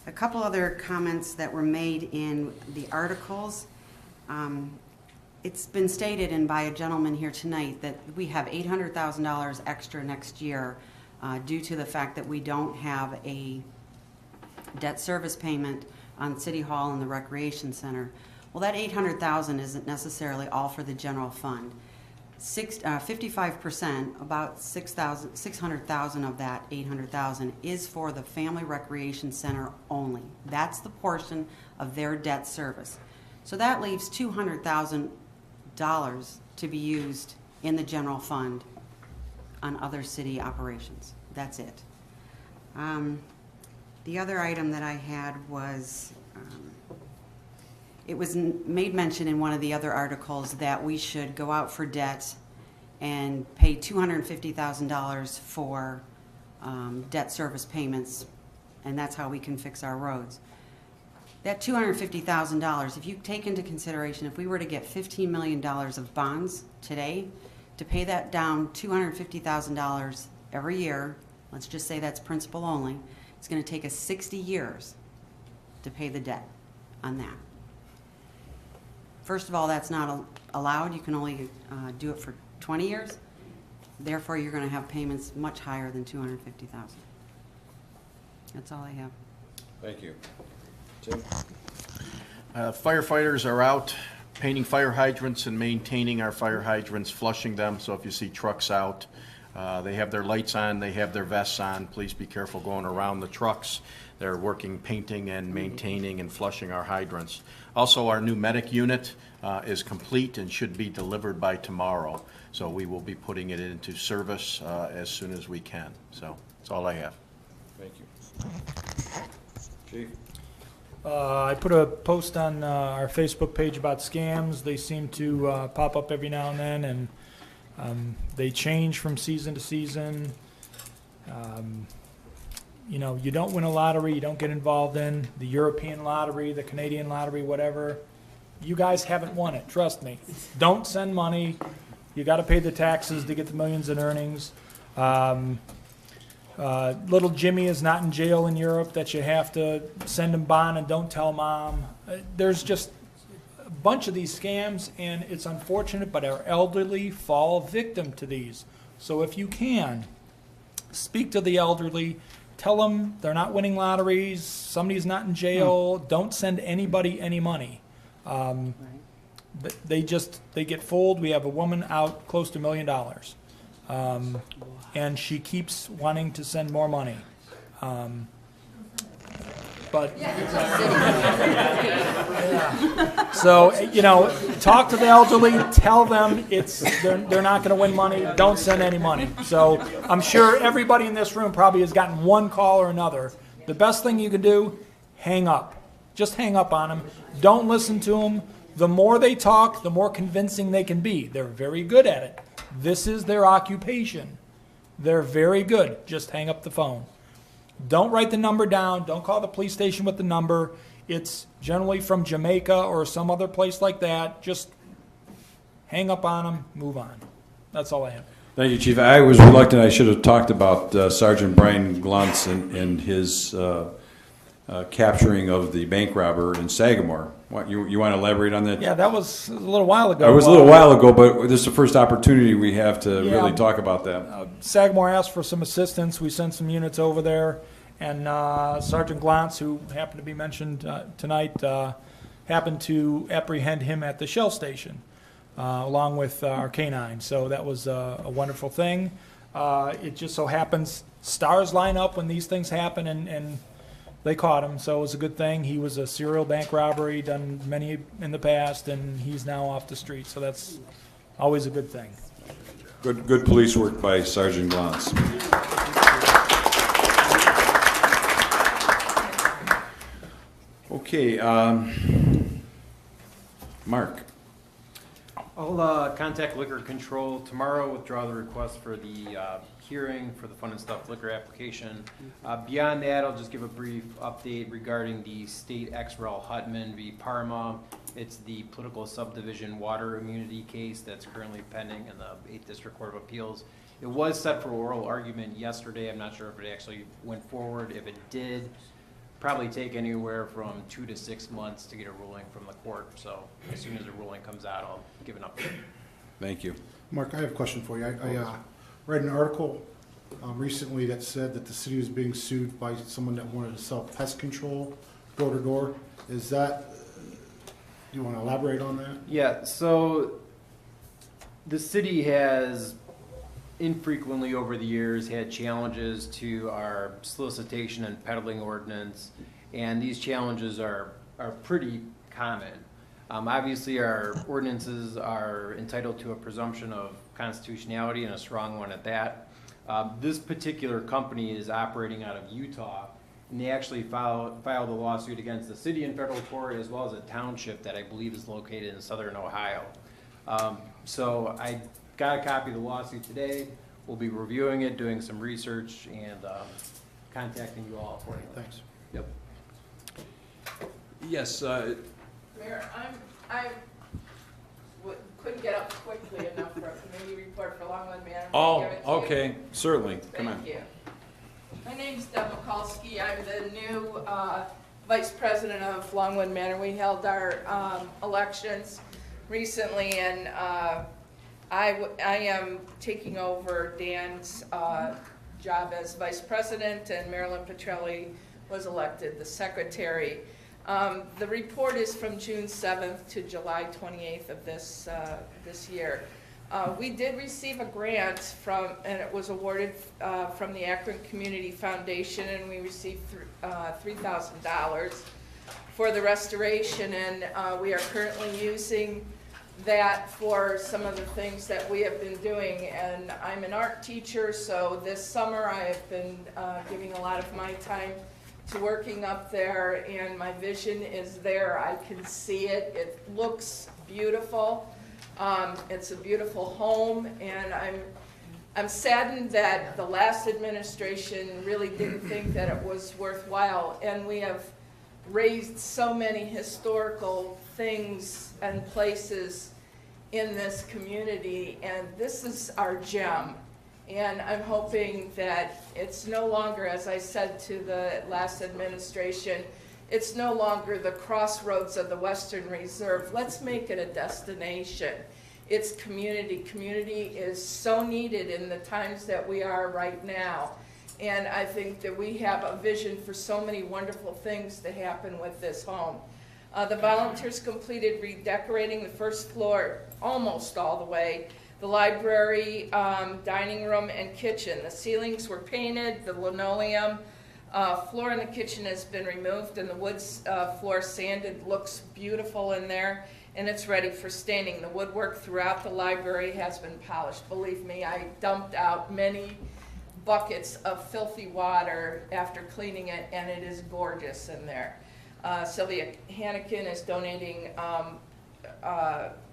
A couple other comments that were made in the articles. It's been stated and by a gentleman here tonight that we have $800,000 extra next year due to the fact that we don't have a debt service payment on City Hall and the Recreation Center. Well, that $800,000 isn't necessarily all for the general fund. 55%, about $600,000 of that $800,000 is for the Family Recreation Center only. That's the portion of their debt service. So that leaves $200,000 to be used in the general fund on other city operations. That's it. The other item that I had was, it was made mention in one of the other articles that we should go out for debt and pay $250,000 for debt service payments, and that's how we can fix our roads. That $250,000, if you take into consideration, if we were to get $15 million of bonds today, to pay that down $250,000 every year, let's just say that's principal only, it's going to take us 60 years to pay the debt on that. First of all, that's not allowed. You can only do it for 20 years. Therefore, you're going to have payments much higher than $250,000. That's all I have. Thank you. Tim? Firefighters are out painting fire hydrants and maintaining our fire hydrants, flushing them. So if you see trucks out, they have their lights on, they have their vests on. Please be careful going around the trucks. They're working painting and maintaining and flushing our hydrants. Also, our new medic unit is complete and should be delivered by tomorrow. So we will be putting it into service as soon as we can. So that's all I have. Thank you. Chief? I put a post on our Facebook page about scams. They seem to pop up every now and then, and they change from season to season. You don't win a lottery, you don't get involved in the European lottery, the Canadian lottery, whatever. You guys haven't won it, trust me. Don't send money. You got to pay the taxes to get the millions in earnings. Little Jimmy is not in jail in Europe that you have to send him bond and don't tell mom. There's just a bunch of these scams, and it's unfortunate, but our elderly fall victim to these. So if you can, speak to the elderly, tell them they're not winning lotteries, somebody's not in jail, don't send anybody any money. They get fooled. We have a woman out close to $1 million. And she keeps wanting to send more money. But so talk to the elderly, tell them they're not going to win money. Don't send any money. So I'm sure everybody in this room probably has gotten one call or another. The best thing you can do, hang up. Just hang up on them. Don't listen to them. The more they talk, the more convincing they can be. They're very good at it. This is their occupation. They're very good. Just hang up the phone. Don't write the number down. Don't call the police station with the number. It's generally from Jamaica or some other place like that. Just hang up on them, move on. That's all I have. Thank you, Chief. I was reluctant. I should have talked about Sergeant Brian Gluntz and his capturing of the bank robber in Sagamore. What, you want to elaborate on that? Yeah, that was a little while ago. It was a little while ago, but this is the first opportunity we have to really talk about that. Sagamore asked for some assistance. We sent some units over there, and Sergeant Gluntz, who happened to be mentioned tonight, happened to apprehend him at the Shell station, along with our K-9. So that was a wonderful thing. It just so happens stars line up when these things happen, and they caught him, so it was a good thing. He was a serial bank robbery, done many in the past, and he's now off the street, so that's always a good thing. Good police work by Sergeant Gluntz. Okay, Mark. I'll contact Liquor Control tomorrow, withdraw the request for the hearing for the Fun and Stuff liquor application. Beyond that, I'll just give a brief update regarding the state ex rel Hutman v. Parma. It's the political subdivision water immunity case that's currently pending in the 8th District Court of Appeals. It was set for oral argument yesterday. I'm not sure if it actually went forward. If it did, probably take anywhere from 2 to 6 months to get a ruling from the court. So as soon as the ruling comes out, I'll give an update. Thank you. Mark, I have a question for you. I read an article recently that said that the city was being sued by someone that wanted to sell pest control door to door. Is that, do you want to elaborate on that? Yeah, so the city has infrequently over the years had challenges to our solicitation and peddling ordinance, and these challenges are pretty common. Obviously, our ordinances are entitled to a presumption of constitutionality, and a strong one at that. This particular company is operating out of Utah, and they actually filed a lawsuit against the city in federal court as well as a township that I believe is located in southern Ohio. So I got a copy of the lawsuit today. We'll be reviewing it, doing some research, and contacting you all accordingly. Thanks. Yep. Yes. Mayor, I couldn't get up quickly enough for a committee report for Longwood Manor. Oh, okay, certainly. Come on. Thank you. My name's Deb Mikulski. I'm the new vice president of Longwood Manor. We held our elections recently, and I am taking over Dan's job as vice president, and Marilyn Petrelli was elected the secretary. The report is from June 7th to July 28th of this year. We did receive a grant and it was awarded from the Akron Community Foundation, and we received $3,000 for the restoration, and we are currently using that for some of the things that we have been doing. And I'm an art teacher, so this summer I have been giving a lot of my time to working up there, and my vision is there. I can see it. It looks beautiful. It's a beautiful home, and I'm saddened that the last administration really didn't think that it was worthwhile, and we have raised so many historical things and places in this community, and this is our gem. And I'm hoping that it's no longer, as I said to the last administration, it's no longer the crossroads of the Western Reserve. Let's make it a destination. It's community. Community is so needed in the times that we are right now. And I think that we have a vision for so many wonderful things to happen with this home. The volunteers completed redecorating the first floor almost all the way. The library, dining room, and kitchen. The ceilings were painted, the linoleum floor in the kitchen has been removed, and the wood floor sanded. Looks beautiful in there, and it's ready for staining. The woodwork throughout the library has been polished. Believe me, I dumped out many buckets of filthy water after cleaning it, and it is gorgeous in there. Sylvia Hannikin is donating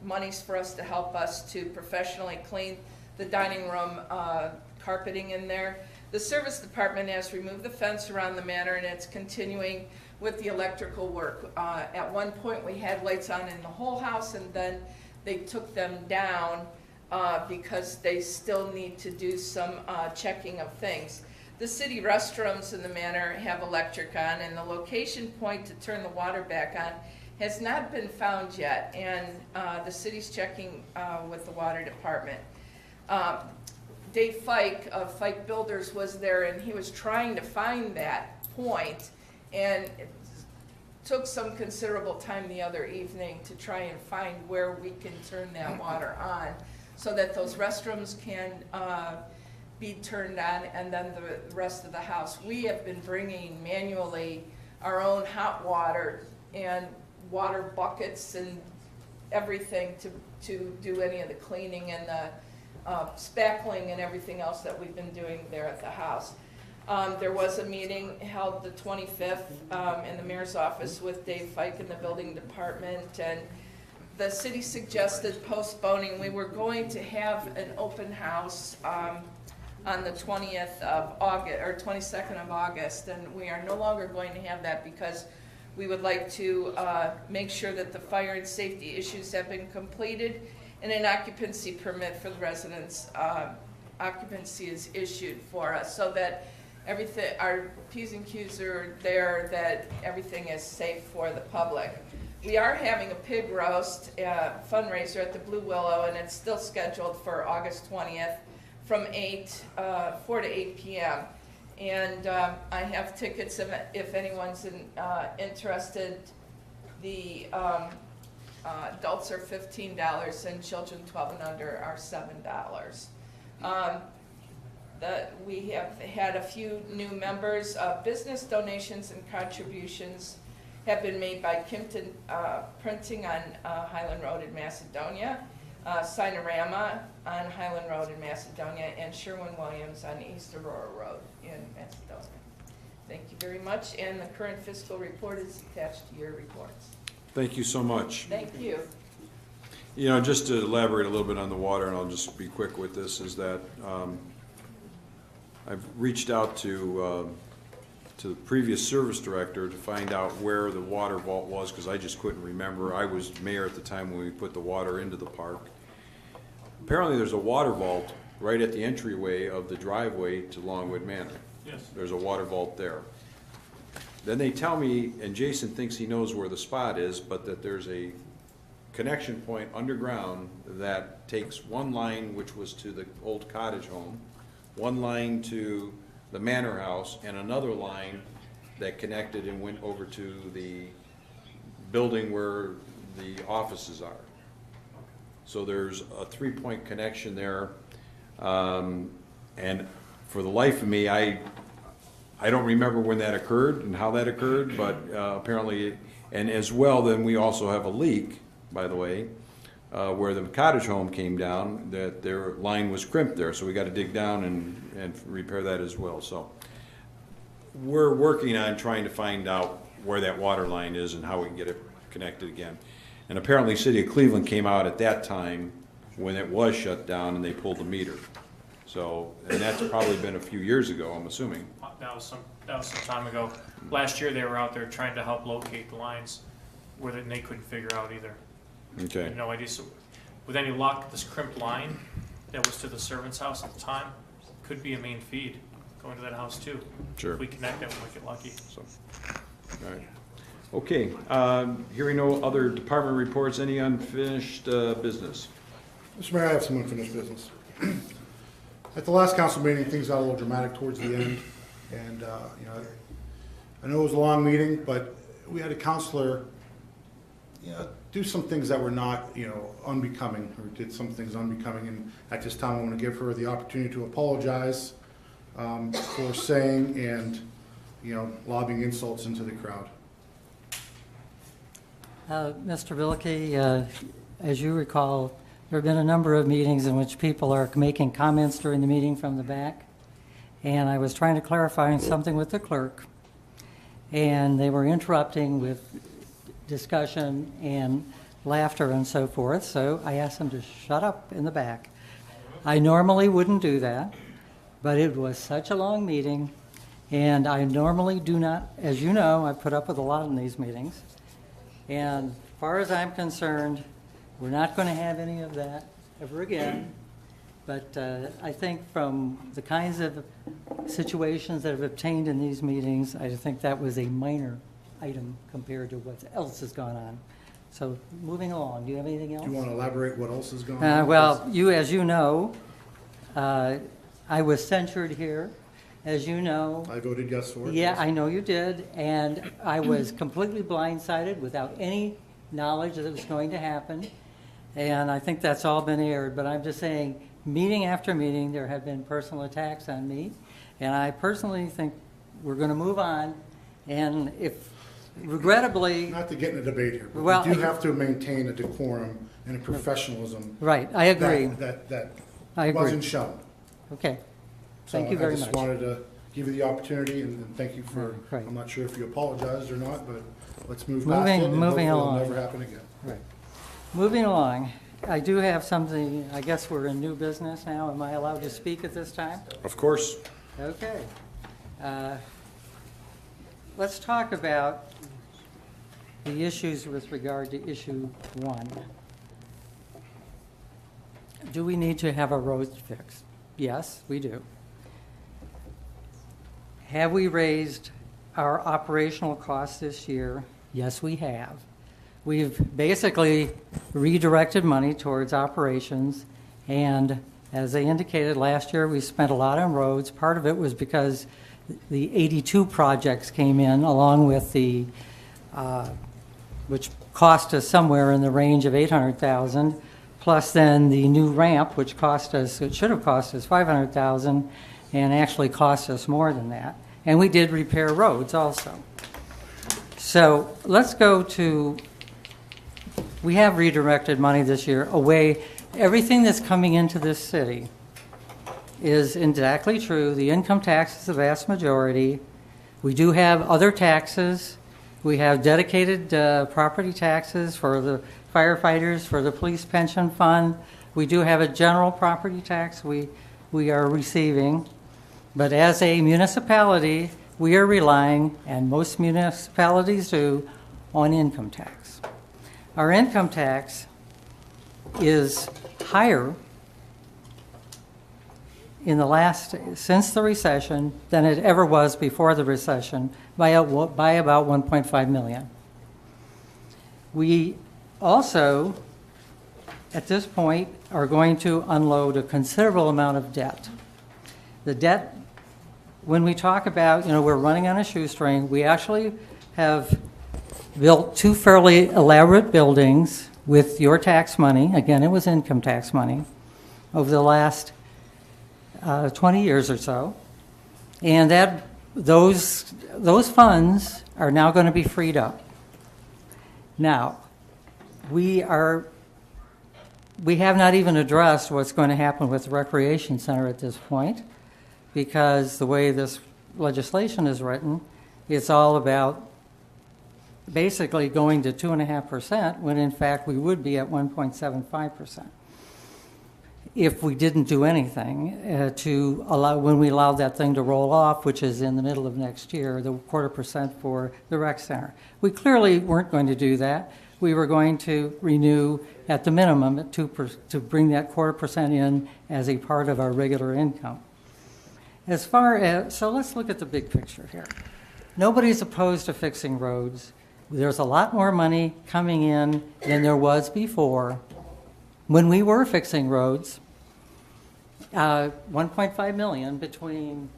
monies for us to help us to professionally clean the dining room carpeting in there. The service department has removed the fence around the manor, and it's continuing with the electrical work. At one point we had lights on in the whole house, and then they took them down because they still need to do some checking of things. The city restrooms in the manor have electric on, and the location point to turn the water back on has not been found yet, and the city's checking with the water department. Dave Fike of Fike Builders was there, and he was trying to find that point, and it took some considerable time the other evening to try and find where we can turn that water on so that those restrooms can be turned on, and then the rest of the house. We have been bringing manually our own hot water and water buckets and everything to do any of the cleaning and the spackling and everything else that we've been doing there at the house. There was a meeting held the 25th in the mayor's office with Dave Fike in the building department, and the city suggested postponing. We were going to have an open house on the 20th of August, or 22nd of August, and we are no longer going to have that because we would like to make sure that the fire and safety issues have been completed and an occupancy permit for the residents, occupancy is issued for us so that everything, our P's and Q's are there, that everything is safe for the public. We are having a pig roast fundraiser at the Blue Willow, and it's still scheduled for August 20th from 4 to 8 p.m. And I have tickets if anyone's interested. The adults are $15 and children 12 and under are $7. We have had a few new members. Business donations and contributions have been made by Kimpton Printing on Highland Road in Macedonia, Sinorama on Highland Road in Macedonia, and Sherwin-Williams on East Aurora Road in Macedonia. Thank you very much, and the current fiscal report is attached to your reports. Thank you so much. Thank you. You know, just to elaborate a little bit on the water, and I'll just be quick with this, is that I've reached out to the previous service director to find out where the water vault was, because I just couldn't remember. I was mayor at the time when we put the water into the park. Apparently there's a water vault right at the entryway of the driveway to Longwood Manor. Yes. There's a water vault there. Then they tell me, and Jason thinks he knows where the spot is, but that there's a connection point underground that takes one line, which was to the old cottage home, one line to the manor house, and another line that connected and went over to the building where the offices are. So there's a 3-point connection there, and for the life of me, I don't remember when that occurred and how that occurred, but apparently, and as well, then we also have a leak, by the way, where the cottage home came down, that their line was crimped there, so we got to dig down and repair that as well. So we're working on trying to find out where that water line is and how we can get it connected again. And apparently City of Cleveland came out at that time when it was shut down and they pulled the meter. So, and that's probably been a few years ago, I'm assuming. That was some time ago. Last year they were out there trying to help locate the lines where they couldn't figure out either. Okay. I had no idea. So with any luck, this crimped line that was to the servant's house at the time could be a main feed going to that house too. Sure. If we connect it, we'll get lucky. So, all right. Okay, hearing no other department reports, any unfinished business? Mr. Mayor, I have some unfinished business. At the last council meeting, things got a little dramatic towards the end, and you know, I know it was a long meeting, but we had a counselor, you know, do some things that were not, you know, unbecoming, or did some things unbecoming, and at this time I want to give her the opportunity to apologize for saying and, you know, lobbing insults into the crowd. Mr. Bilkey, as you recall, there have been a number of meetings in which people are making comments during the meeting from the back, and I was trying to clarify something with the clerk, and they were interrupting with discussion and laughter and so forth, so I asked them to shut up in the back. I normally wouldn't do that, but it was such a long meeting, and I normally do not, as you know, I put up with a lot in these meetings, and as far as I'm concerned, we're not going to have any of that ever again, but I think from the kinds of situations that have obtained in these meetings, I think that was a minor item compared to what else has gone on. So moving along, do you have anything else? Do you want to elaborate what else has gone on? Well, as you know, I was censured here, as you know. I voted yes for it. Yeah, yes. I know you did, and I was completely blindsided without any knowledge that it was going to happen, and I think that's all been aired, but I'm just saying, meeting after meeting, there have been personal attacks on me, and I personally think we're going to move on, and if, regrettably... Not to get in a debate here, but well, we do have to maintain a decorum and a professionalism. Right, I agree. That I agree. wasn't shown. Okay. Thank you very much. I just wanted to give you the opportunity, and thank you for, right. I'm not sure if you apologized or not, but let's move past it, and moving hopefully along. it'll never happen again. Right. Moving along, I do have something, I guess we're in new business now. Am I allowed to speak at this time? Of course. Okay. Let's talk about the issues with regard to issue 1. Do we need to have a road fixed? Yes, we do. Have we raised our operational costs this year? Yes, we have. We've basically redirected money towards operations, and as I indicated, last year we spent a lot on roads. Part of it was because the 82 projects came in along with the, which cost us somewhere in the range of $800,000, plus then the new ramp, which cost us, it should have cost us $500,000, and actually cost us more than that. And we did repair roads also. So let's go to, we have redirected money this year away. Everything that's coming into this city is exactly true. The income tax is the vast majority. We do have other taxes. We have dedicated property taxes for the firefighters, for the police pension fund. We do have a general property tax we are receiving. But as a municipality, we are relying, and most municipalities do, on income tax. Our income tax is higher in the last, since the recession, than it ever was before the recession by about 1.5 million. We also, at this point, are going to unload a considerable amount of debt. The debt, when we talk about, we're running on a shoestring, we actually have built 2 fairly elaborate buildings with your tax money. Again, it was income tax money over the last 20 years or so. And that those funds are now going to be freed up. Now, we have not even addressed what's going to happen with the recreation center at this point, because the way this legislation is written, it's all about basically going to 2.5%, when in fact we would be at 1.75%. If we didn't do anything to allow, when we allow that thing to roll off, which is in the middle of next year, the 0.25% for the rec center. We clearly weren't going to do that. We were going to renew at the minimum at 2% to bring that 0.25% in as a part of our regular income. As far as, so let's look at the big picture here. Nobody's opposed to fixing roads. There's a lot more money coming in than there was before. When we were fixing roads, 1.5 million between,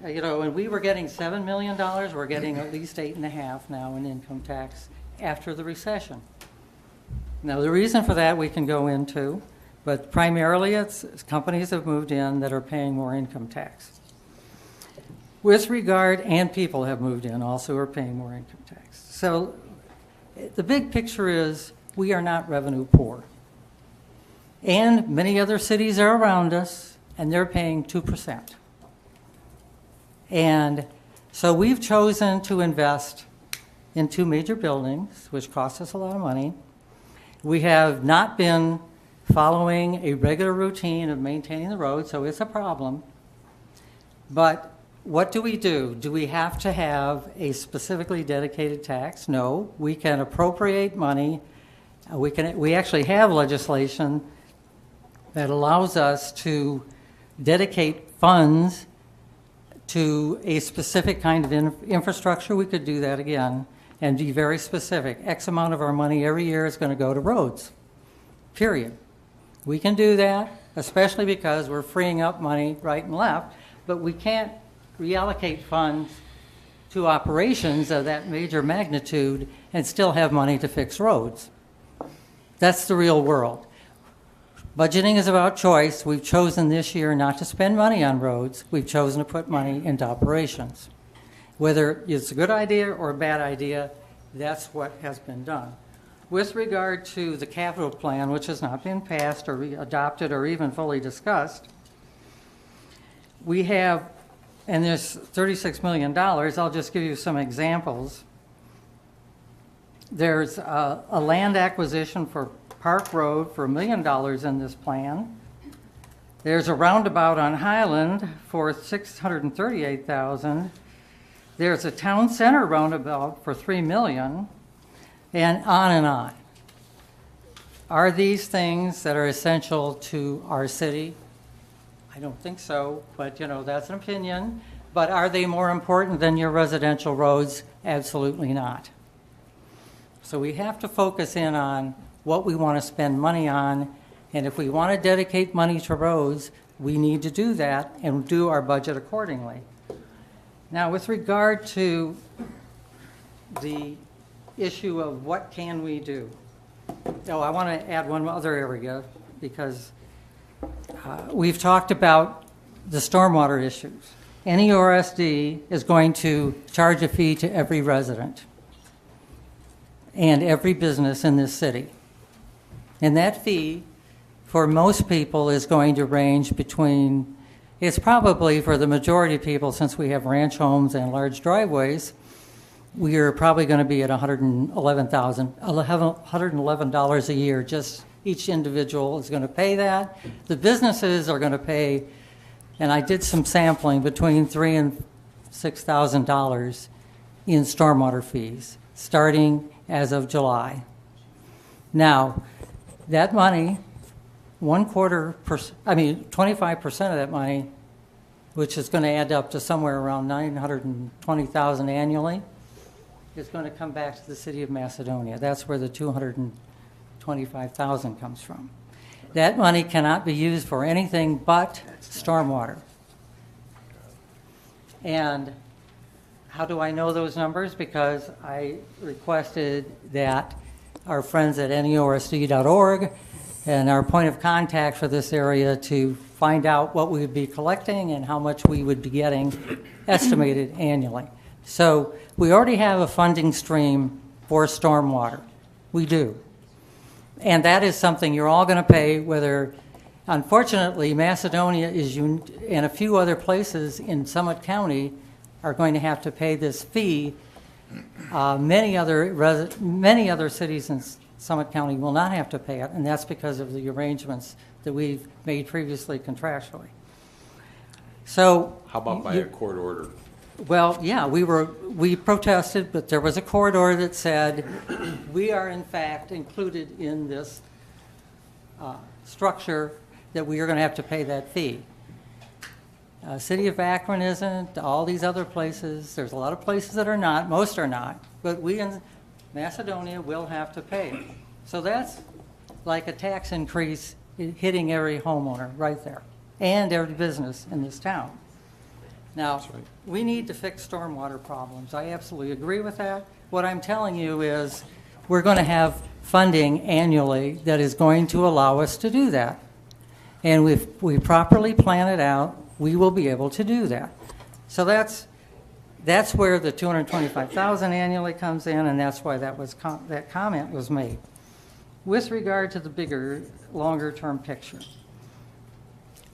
and we were getting $7 million, we're getting at least 8.5 now in income tax after the recession. Now, the reason for that we can go into, but primarily it's companies have moved in that are paying more income tax. With regard, and people have moved in also are paying more income tax. So the big picture is we are not revenue poor. And many other cities are around us, and they're paying 2%. And so we've chosen to invest in 2 major buildings, which cost us a lot of money. We have not been following a regular routine of maintaining the road, so it's a problem. But what do? Do we have to have a specifically dedicated tax? No. We can appropriate money. We actually have legislation that allows us to dedicate funds to a specific kind of infrastructure. We could do that again and be very specific. X amount of our money every year is going to go to roads, period. We can do that, especially because we're freeing up money right and left, but we can't reallocate funds to operations of that major magnitude and still have money to fix roads. That's the real world. Budgeting is about choice. We've chosen this year not to spend money on roads. We've chosen to put money into operations. Whether it's a good idea or a bad idea, that's what has been done. With regard to the capital plan, which has not been passed or adopted or even fully discussed, we have, and there's $36 million. I'll just give you some examples. There's a land acquisition for Park Road for $1 million in this plan. There's a roundabout on Highland for $638,000. There's a town center roundabout for $3 million, and on and on. Are these things that are essential to our city? I don't think so, but that's an opinion. But are they more important than your residential roads? Absolutely not. So we have to focus in on what we want to spend money on, and if we want to dedicate money to roads, we need to do that and do our budget accordingly. Now, with regard to the issue of what can we do, I want to add one other area because we've talked about the stormwater issues. NEORSD is going to charge a fee to every resident and every business in this city. And that fee, for most people, is going to range between, it's probably for the majority of people, since we have ranch homes and large driveways, we are probably going to be at $111 a year. Just each individual is going to pay that. The businesses are going to pay, and I did some sampling, between $3,000 and $6,000 in stormwater fees, starting as of July. Now, that money, 25% of that money, which is going to add up to somewhere around $920,000 annually, is going to come back to the city of Macedonia. That's where the $225,000 comes from. That money cannot be used for anything but stormwater. And how do I know those numbers? Because I requested that our friends at neorsd.org and our point of contact for this area to find out what we would be collecting and how much we would be getting estimated annually. So we already have a funding stream for stormwater. We do. And that is something you're all going to pay, whether, unfortunately, Macedonia is, and a few other places in Summit County are going to have to pay this fee. Many other cities in Summit County will not have to pay it, and that's because of the arrangements that we've made previously contractually. So, how about by a court order? Well, yeah, we protested, but there was a court order that said we are in fact included in this structure that we are going to have to pay that fee. City of Akron isn't, all these other places, there's a lot of places that are not, most are not, but we in Macedonia will have to pay it. So that's like a tax increase hitting every homeowner right there, and every business in this town. Now, we need to fix stormwater problems. I absolutely agree with that. What I'm telling you is we're going to have funding annually that is going to allow us to do that. And if we properly plan it out, we will be able to do that. So that's where the $225,000 annually comes in, and that's why that comment was made. With regard to the bigger, longer-term picture,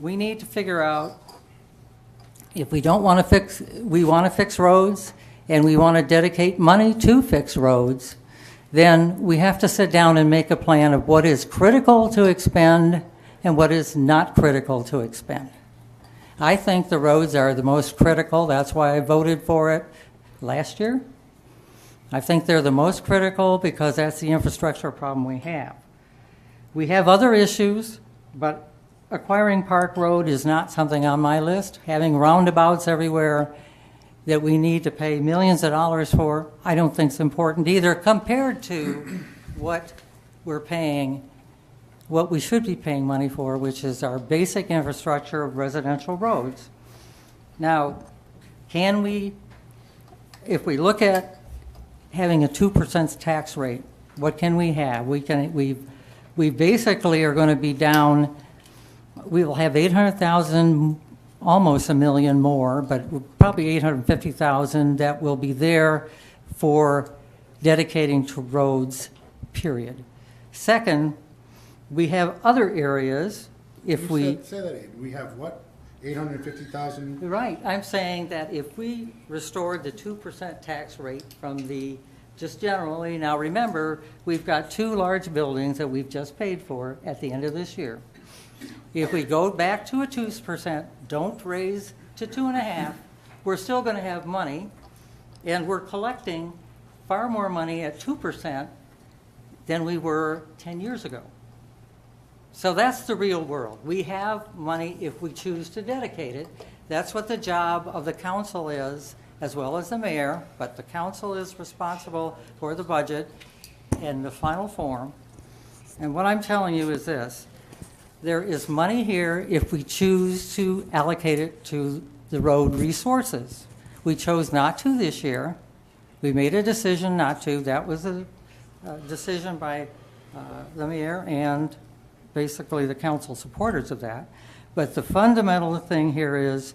we need to figure out if we don't want to fix, we want to fix roads, and we want to dedicate money to fix roads, then we have to sit down and make a plan of what is critical to expend and what is not critical to expend. I think the roads are the most critical. That's why I voted for it last year. I think they're the most critical because that's the infrastructure problem we have. We have other issues, but acquiring Park Road is not something on my list. Having roundabouts everywhere that we need to pay millions of dollars for, I don't think is important either, compared to what we're paying, what we should be paying money for, which is our basic infrastructure of residential roads. Now, can we, if we look at having a 2% tax rate, what can we have? We basically are going to be down. We will have 800,000, almost a million more, but probably 850,000 that will be there for dedicating to roads, period. Second, we have other areas. If we say that again. We have what? 850,000? Right. I'm saying that if we restored the 2% tax rate from the just generally. Now remember, we've got 2 large buildings that we've just paid for at the end of this year. If we go back to a 2%, don't raise to 2.5%, we're still going to have money, and we're collecting far more money at 2% than we were 10 years ago. So that's the real world. We have money if we choose to dedicate it. That's what the job of the council is, as well as the mayor, but the council is responsible for the budget in the final form. And what I'm telling you is this: there is money here if we choose to allocate it to the road resources. We chose not to this year. We made a decision not to. That was a decision by the mayor and basically the council supporters of that. But the fundamental thing here is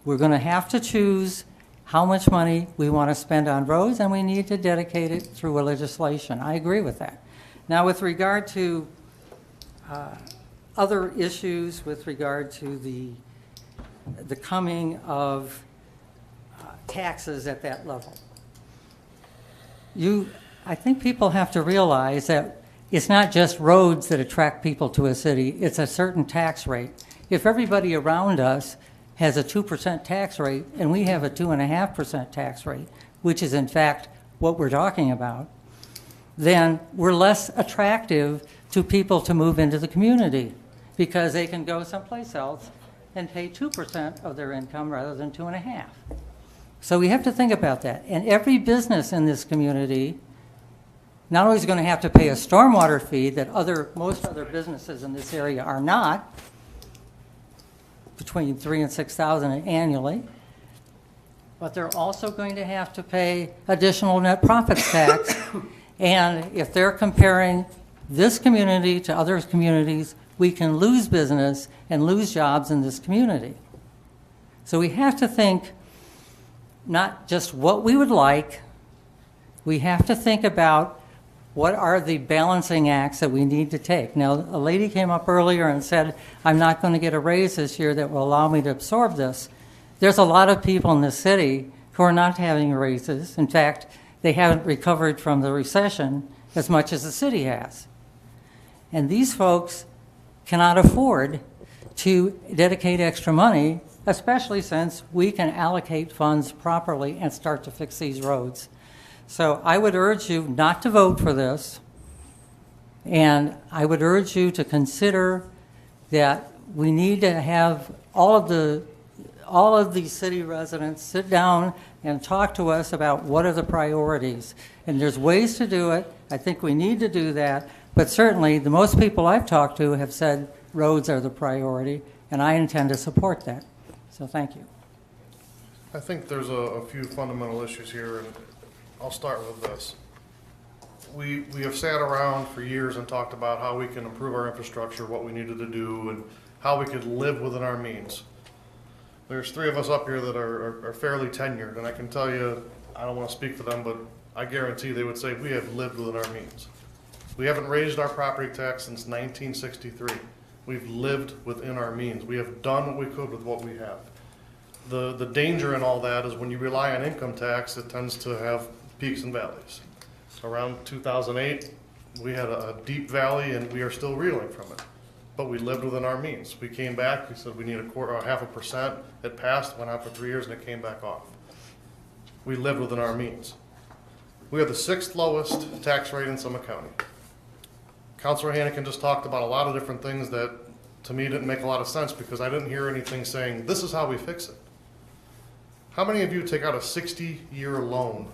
we're going to have to choose how much money we want to spend on roads, and we need to dedicate it through a legislation. I agree with that. Now, with regard to other issues, with regard to the coming of taxes at that level, I think people have to realize that it's not just roads that attract people to a city, it's a certain tax rate. If everybody around us has a 2% tax rate and we have a 2.5% tax rate, which is in fact what we're talking about, then we're less attractive to people to move into the community because they can go someplace else and pay 2% of their income rather than 2.5%. So we have to think about that. And every business in this community not only is going to have to pay a stormwater fee that most other businesses in this area are not, between $3,000 and $6,000 annually, but they're also going to have to pay additional net profits tax. And if they're comparing this community to other communities, we can lose business and lose jobs in this community. So we have to think not just what we would like, we have to think about what are the balancing acts that we need to take. Now, a lady came up earlier and said, I'm not going to get a raise this year that will allow me to absorb this. There's a lot of people in the city who are not having raises. In fact, they haven't recovered from the recession as much as the city has. And these folks cannot afford to dedicate extra money, especially since we can allocate funds properly and start to fix these roads. So I would urge you not to vote for this, and I would urge you to consider that we need to have all of the city residents sit down and talk to us about what are the priorities. And there's ways to do it. I think we need to do that. But certainly, the most people I've talked to have said roads are the priority, and I intend to support that. So thank you. I think there's a few fundamental issues here, and I'll start with this. We have sat around for years and talked about how we can improve our infrastructure, what we needed to do, and how we could live within our means. There's 3 of us up here that are fairly tenured, and I can tell you, I don't want to speak for them, but I guarantee they would say we have lived within our means. We haven't raised our property tax since 1963. We've lived within our means. We have done what we could with what we have. The danger in all that is when you rely on income tax, it tends to have peaks and valleys. Around 2008, we had a deep valley, and we are still reeling from it. But we lived within our means. We came back, we said we need a 0.5%. It passed, went out for 3 years, and it came back off. We lived within our means. We have the 6th lowest tax rate in Summit County. Councilor Hannigan just talked about a lot of different things that to me didn't make a lot of sense because I didn't hear anything saying, this is how we fix it. How many of you take out a 60-year loan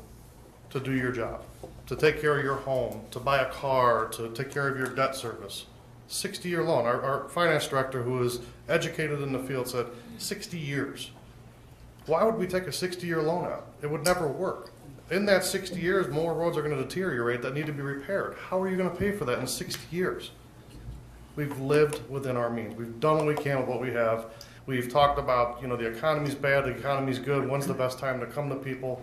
to do your job, to take care of your home, to buy a car, to take care of your debt service? 60-year loan. Our finance director, who is educated in the field, said 60 years. Why would we take a 60-year loan out? It would never work. In that 60 years, more roads are going to deteriorate that need to be repaired. How are you going to pay for that in 60 years? We've lived within our means. We've done what we can with what we have. We've talked about, the economy's bad, the economy's good, when's the best time to come to people?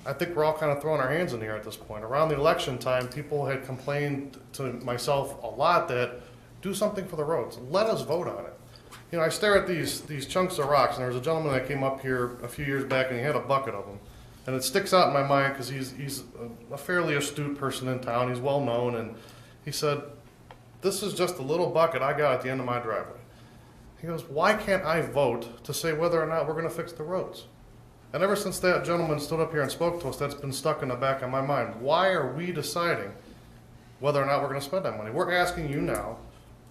I think we're all kind of throwing our hands in the air at this point. Around the election time, people had complained to myself a lot that do something for the roads. Let us vote on it. I stare at these chunks of rocks, and there was a gentleman that came up here a few years back, and he had a bucket of them. And it sticks out in my mind because he's a fairly astute person in town. He's well known, and he said, "This is just a little bucket I got at the end of my driveway." He goes, "Why can't I vote to say whether or not we're going to fix the roads?" And ever since that gentleman stood up here and spoke to us, that's been stuck in the back of my mind. Why are we deciding whether or not we're going to spend that money? We're asking you now,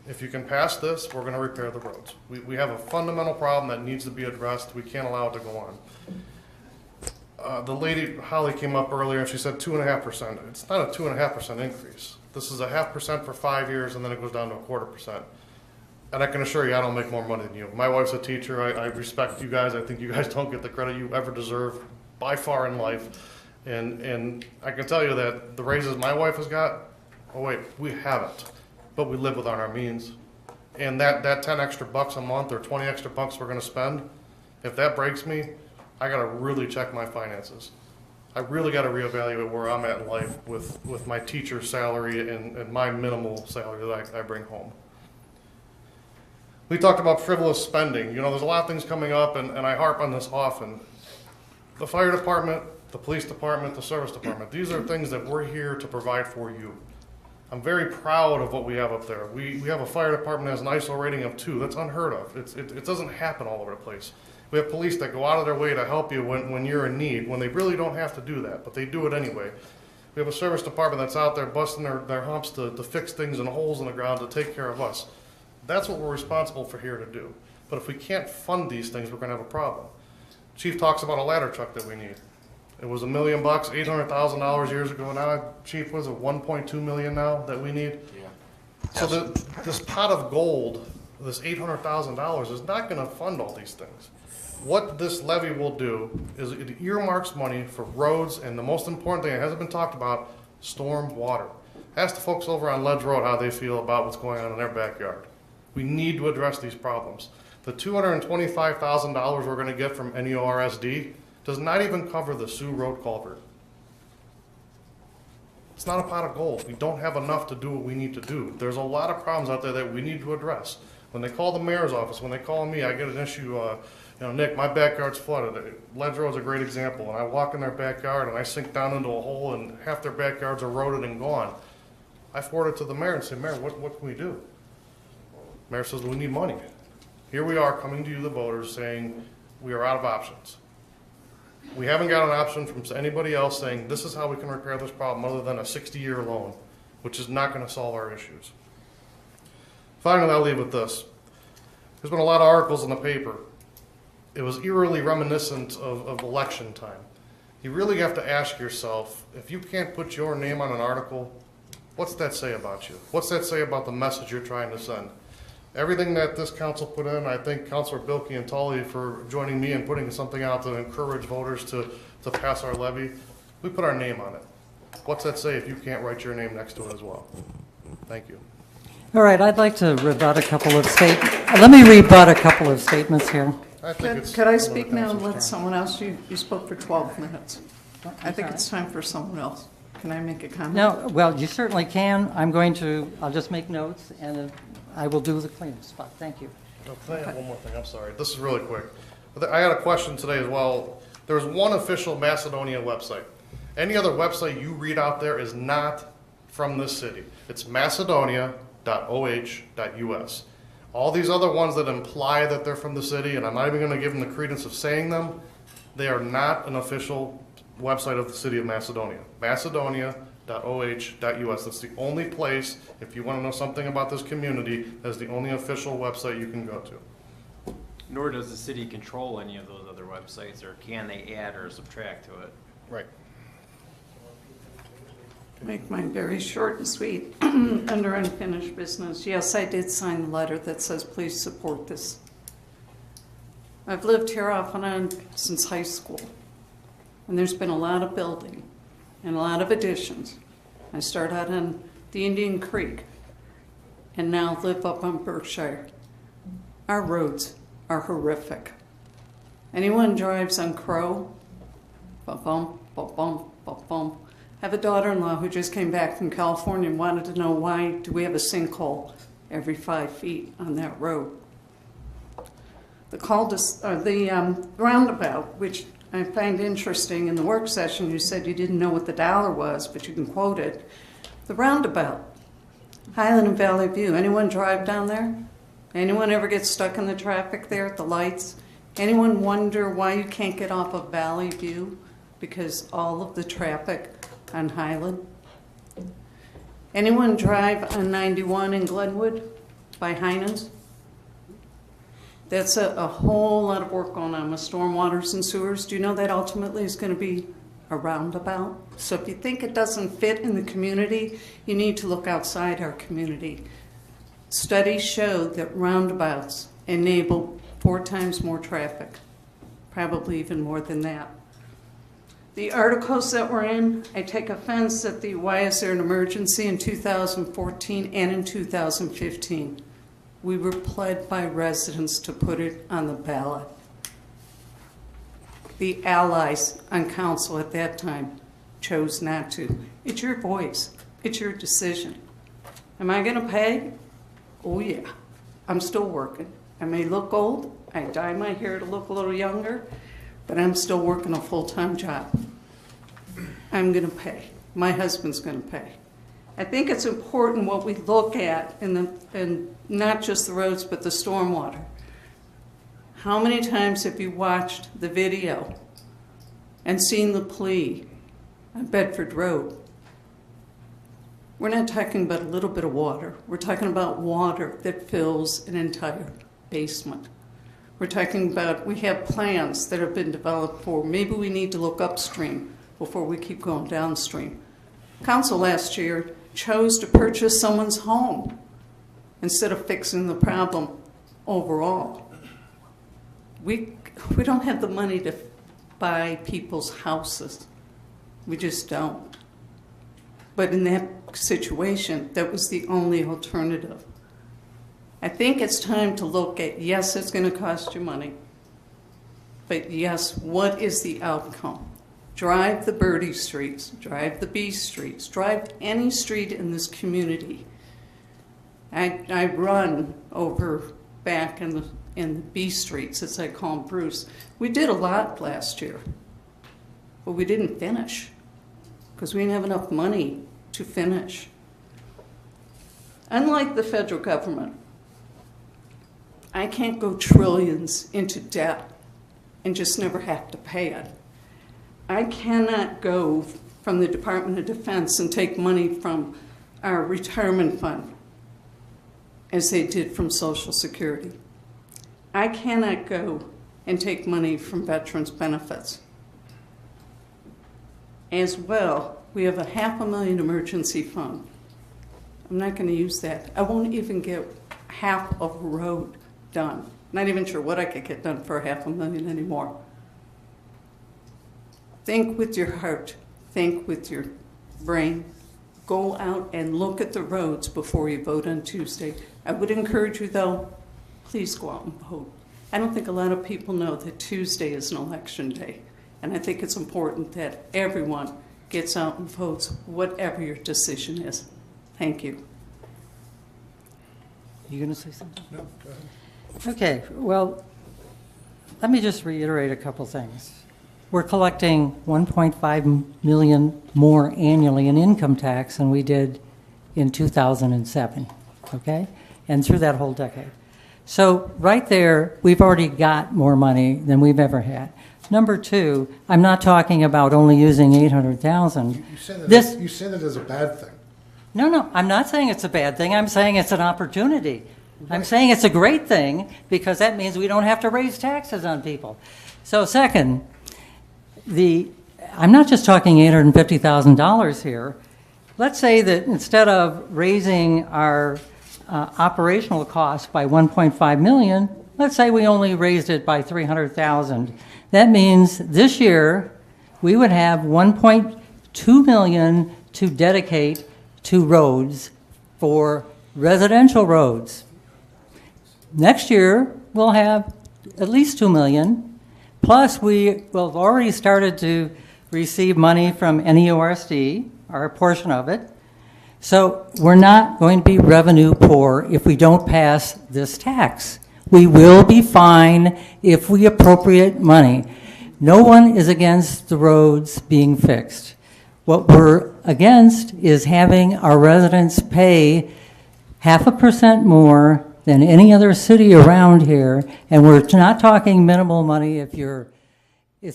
if you can pass this, we're going to repair the roads. We have a fundamental problem that needs to be addressed. We can't allow it to go on. The lady, Holly, came up earlier and she said 2.5%. It's not a 2.5% increase. This is 0.5% for 5 years, and then it goes down to 0.25%. And I can assure you, I don't make more money than you. My wife's a teacher. I respect you guys. I think you guys don't get the credit you ever deserve by far in life. And I can tell you that the raises my wife has got, oh wait, we haven't, but we live within our means. And that 10 extra bucks a month or 20 extra bucks we're going to spend, if that breaks me, I got to really check my finances. I really got to reevaluate where I'm at in life with my teacher's salary and my minimal salary that I bring home. We talked about frivolous spending. You know, there's a lot of things coming up, and I harp on this often. The fire department, the police department, the service department, these are things that we're here to provide for you. I'm very proud of what we have up there. We have a fire department that has an ISO rating of 2. That's unheard of. It doesn't happen all over the place. We have police that go out of their way to help you when you're in need, when they really don't have to do that, but they do it anyway. We have a service department that's out there busting their humps to fix things and holes in the ground to take care of us. That's what we're responsible for here to do. But if we can't fund these things, we're going to have a problem. Chief talks about a ladder truck that we need. It was $1 million, $800,000 years ago. Now, Chief, was it 1.2 million now that we need? Yeah. So this pot of gold, this $800,000, is not going to fund all these things. What this levy will do is it earmarks money for roads, and the most important thing that hasn't been talked about, storm water. Ask the folks over on Ledge Road how they feel about what's going on in their backyard. We need to address these problems. The $225,000 we're going to get from NEORSD does not even cover the Sioux Road culvert. It's not a pot of gold. We don't have enough to do what we need to do. There's a lot of problems out there that we need to address. When they call the mayor's office, when they call me, I get an issue, Nick, my backyard's flooded. Ledge Road's a great example. And I walk in their backyard and I sink down into a hole and half their backyard's eroded and gone. I forward it to the mayor and say, Mayor, what can we do? Mayor says, we need money. Here we are coming to you, the voters, saying we are out of options. We haven't got an option from anybody else saying this is how we can repair this problem other than a 60-year loan, which is not going to solve our issues. Finally, I'll leave with this. There's been a lot of articles in the paper. It was eerily reminiscent of election time. You really have to ask yourself, if you can't put your name on an article, what's that say about you? What's that say about the message you're trying to send? Everything that this council put in, I thank Councilor Bilkey and Tully for joining me and putting something out to encourage voters to pass our levy. We put our name on it. What's that say if you can't write your name next to it as well? Thank you. All right, I'd like to rebut a couple of statements. Let me rebut a couple of statements here. Could I speak now and let someone else? You spoke for 12 minutes. I think it's time for someone else. Can I make a comment? No, well, you certainly can. I'll just make notes, and I will do the cleanup spot. Thank you. Can I have one more thing? I'm sorry. This is really quick. I had a question today as well. There's one official Macedonia website. Any other website you read out there is not from this city. It's macedonia.oh.us. All these other ones that imply that they're from the city, and I'm not even going to give them the credence of saying them, they are not an official website of the city of Macedonia. Macedonia.oh.us. That's the only place, if you want to know something about this community, that's the only official website you can go to. Nor does the city control any of those other websites, or can they add or subtract to it? Right. Make mine very short and sweet. Under unfinished business, yes, I did sign a letter that says please support this. I've lived here off and on since high school, and there's been a lot of building and a lot of additions. I started out on the Indian Creek and now live up on Berkshire. Our roads are horrific. Anyone drives on Crow, ba-bum, ba-bum, ba-bum. I have a daughter-in-law who just came back from California and wanted to know why do we have a sinkhole every 5 feet on that road. The roundabout, which I find interesting in the work session, you said you didn't know what the dollar was, but you can quote it. The roundabout, Highland and Valley View. Anyone drive down there? Anyone ever get stuck in the traffic there at the lights? Anyone wonder why you can't get off of Valley View? Because all of the traffic on Highland? Anyone drive on 91 in Glenwood by Heinen's? That's a whole lot of work going on with stormwaters and sewers. Do you know that ultimately is going to be a roundabout? So if you think it doesn't fit in the community, you need to look outside our community. Studies show that roundabouts enable 4 times more traffic, probably even more than that. The articles that we're in, I take offense at the why is there an emergency in 2014 and in 2015. We were pled by residents to put it on the ballot. The allies on council at that time chose not to. It's your voice. It's your decision. Am I going to pay? Oh yeah. I'm still working. I may look old. I dye my hair to look a little younger, but I'm still working a full-time job. I'm going to pay. My husband's going to pay. I think it's important what we look at in not just the roads, but the stormwater. How many times have you watched the video and seen the plea on Bedford Road? We're not talking about a little bit of water. We're talking about water that fills an entire basement. We're talking about, we have plans that have been developed for, maybe we need to look upstream before we keep going downstream. Council last year chose to purchase someone's home instead of fixing the problem overall. We don't have the money to buy people's houses. We just don't. But in that situation, that was the only alternative. I think it's time to look at, yes, it's going to cost you money, but yes, what is the outcome? Drive the Birdie streets, drive the B streets, drive any street in this community. I run over back in the B streets, as I call them, Bruce. We did a lot last year, but we didn't finish because we didn't have enough money to finish. Unlike the federal government, I can't go trillions into debt and just never have to pay it. I cannot go from the Department of Defense and take money from our retirement fund as they did from Social Security. I cannot go and take money from veterans benefits. As well, we have a $500,000 emergency fund. I'm not going to use that. I won't even get half of a road done. Not even sure what I could get done for $500,000 anymore. Think with your heart. Think with your brain. Go out and look at the roads before you vote on Tuesday. I would encourage you, though, please go out and vote. I don't think a lot of people know that Tuesday is an election day. And I think it's important that everyone gets out and votes, whatever your decision is. Thank you. You going to say something? No, go ahead. Okay, well, let me just reiterate a couple things. We're collecting 1.5 million more annually in income tax than we did in 2007, okay? And through that whole decade. So right there, we've already got more money than we've ever had. Number two, I'm not talking about only using 800,000. You said it as a bad thing. No, I'm not saying it's a bad thing. I'm saying it's an opportunity. I'm saying it's a great thing because that means we don't have to raise taxes on people. So second, I'm not just talking $850,000 here. Let's say that instead of raising our operational costs by 1.5 million, let's say we only raised it by 300,000. That means this year we would have 1.2 million to dedicate to roads for residential roads. Next year we'll have at least 2 million. Plus we will have already started to receive money from NEORSD, our portion of it. So we're not going to be revenue poor if we don't pass this tax. We will be fine if we appropriate money. No one is against the roads being fixed. What we're against is having our residents pay 0.5% more than any other city around here, and we're not talking minimal money. It's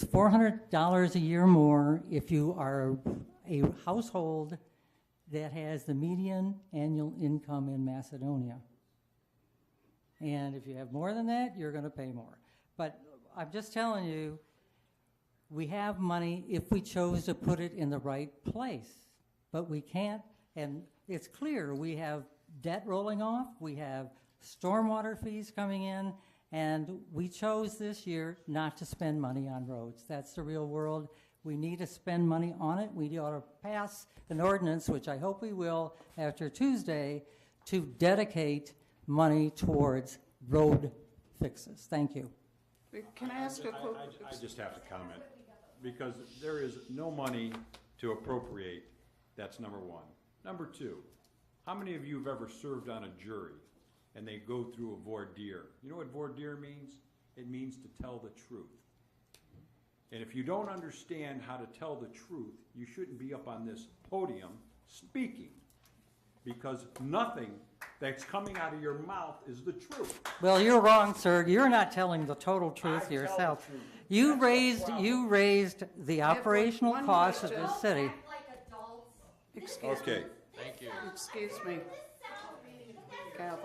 $400 a year more if you are a household that has the median annual income in Macedonia. And if you have more than that, you're going to pay more. But I'm just telling you, we have money if we chose to put it in the right place. But we can't, and it's clear we have debt rolling off, we have stormwater fees coming in, and we chose this year not to spend money on roads. That's the real world. We need to spend money on it. We ought to pass an ordinance, which I hope we will after Tuesday, to dedicate money towards road fixes. Thank you. Can I ask a quick? I just have to comment, because there is no money to appropriate. That's number one. Number two, how many of you have ever served on a jury and they go through a voir dire? You know what voir dire means? It means to tell the truth. And if you don't understand how to tell the truth, you shouldn't be up on this podium speaking, because nothing that's coming out of your mouth is the truth. Well, you're wrong, sir. You're not telling the total truth yourself. You raised the operational costs of this city. Okay. Thank you. Excuse me.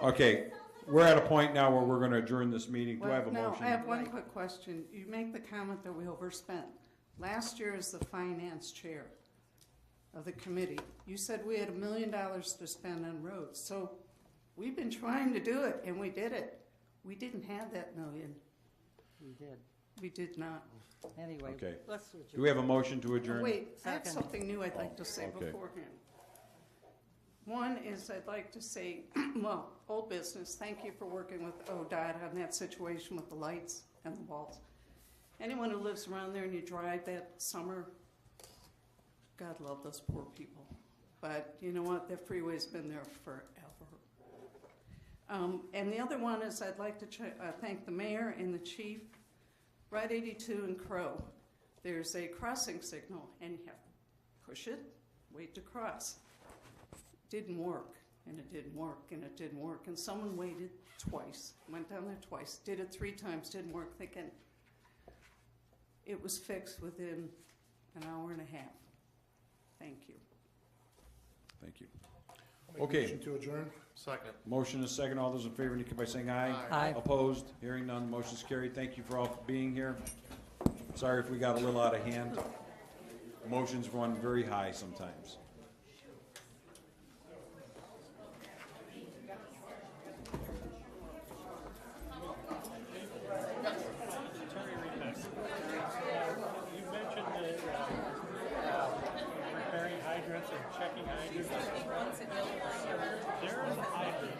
Okay, we're at a point now where we're going to adjourn this meeting. Do I have a motion? No, I have one quick question. You make the comment that we overspent. Last year as the finance chair of the committee, you said we had $1 million to spend on roads. So we've been trying to do it, and we did it. We didn't have that million. We did. We did not. Anyway, Okay. let's adjourn. Do we have a motion to adjourn? Wait, I have something new I'd like to say okay. beforehand. One is I'd like to say, well, old business, thank you for working with ODOT on that situation with the lights and the walls. Anyone who lives around there and you drive that summer, God love those poor people. But you know what? That freeway's been there forever. And the other one is I'd like to thank the mayor and the chief. Route 82 and Crow, there's a crossing signal, and you have to push it, wait to cross. Didn't work, and it didn't work, and it didn't work. And someone waited twice, went down there twice, did it 3 times, didn't work, thinking it was fixed within an hour and a half. Thank you. Thank you. Okay. Motion to adjourn? Second. Motion is second. All those in favor indicate by saying aye. Aye. Opposed? Hearing none. Motion's carried. Thank you for all for being here. Sorry if we got a little out of hand. Emotions run very high sometimes. Repairing hydrants and checking hydrants. There is a hydrant.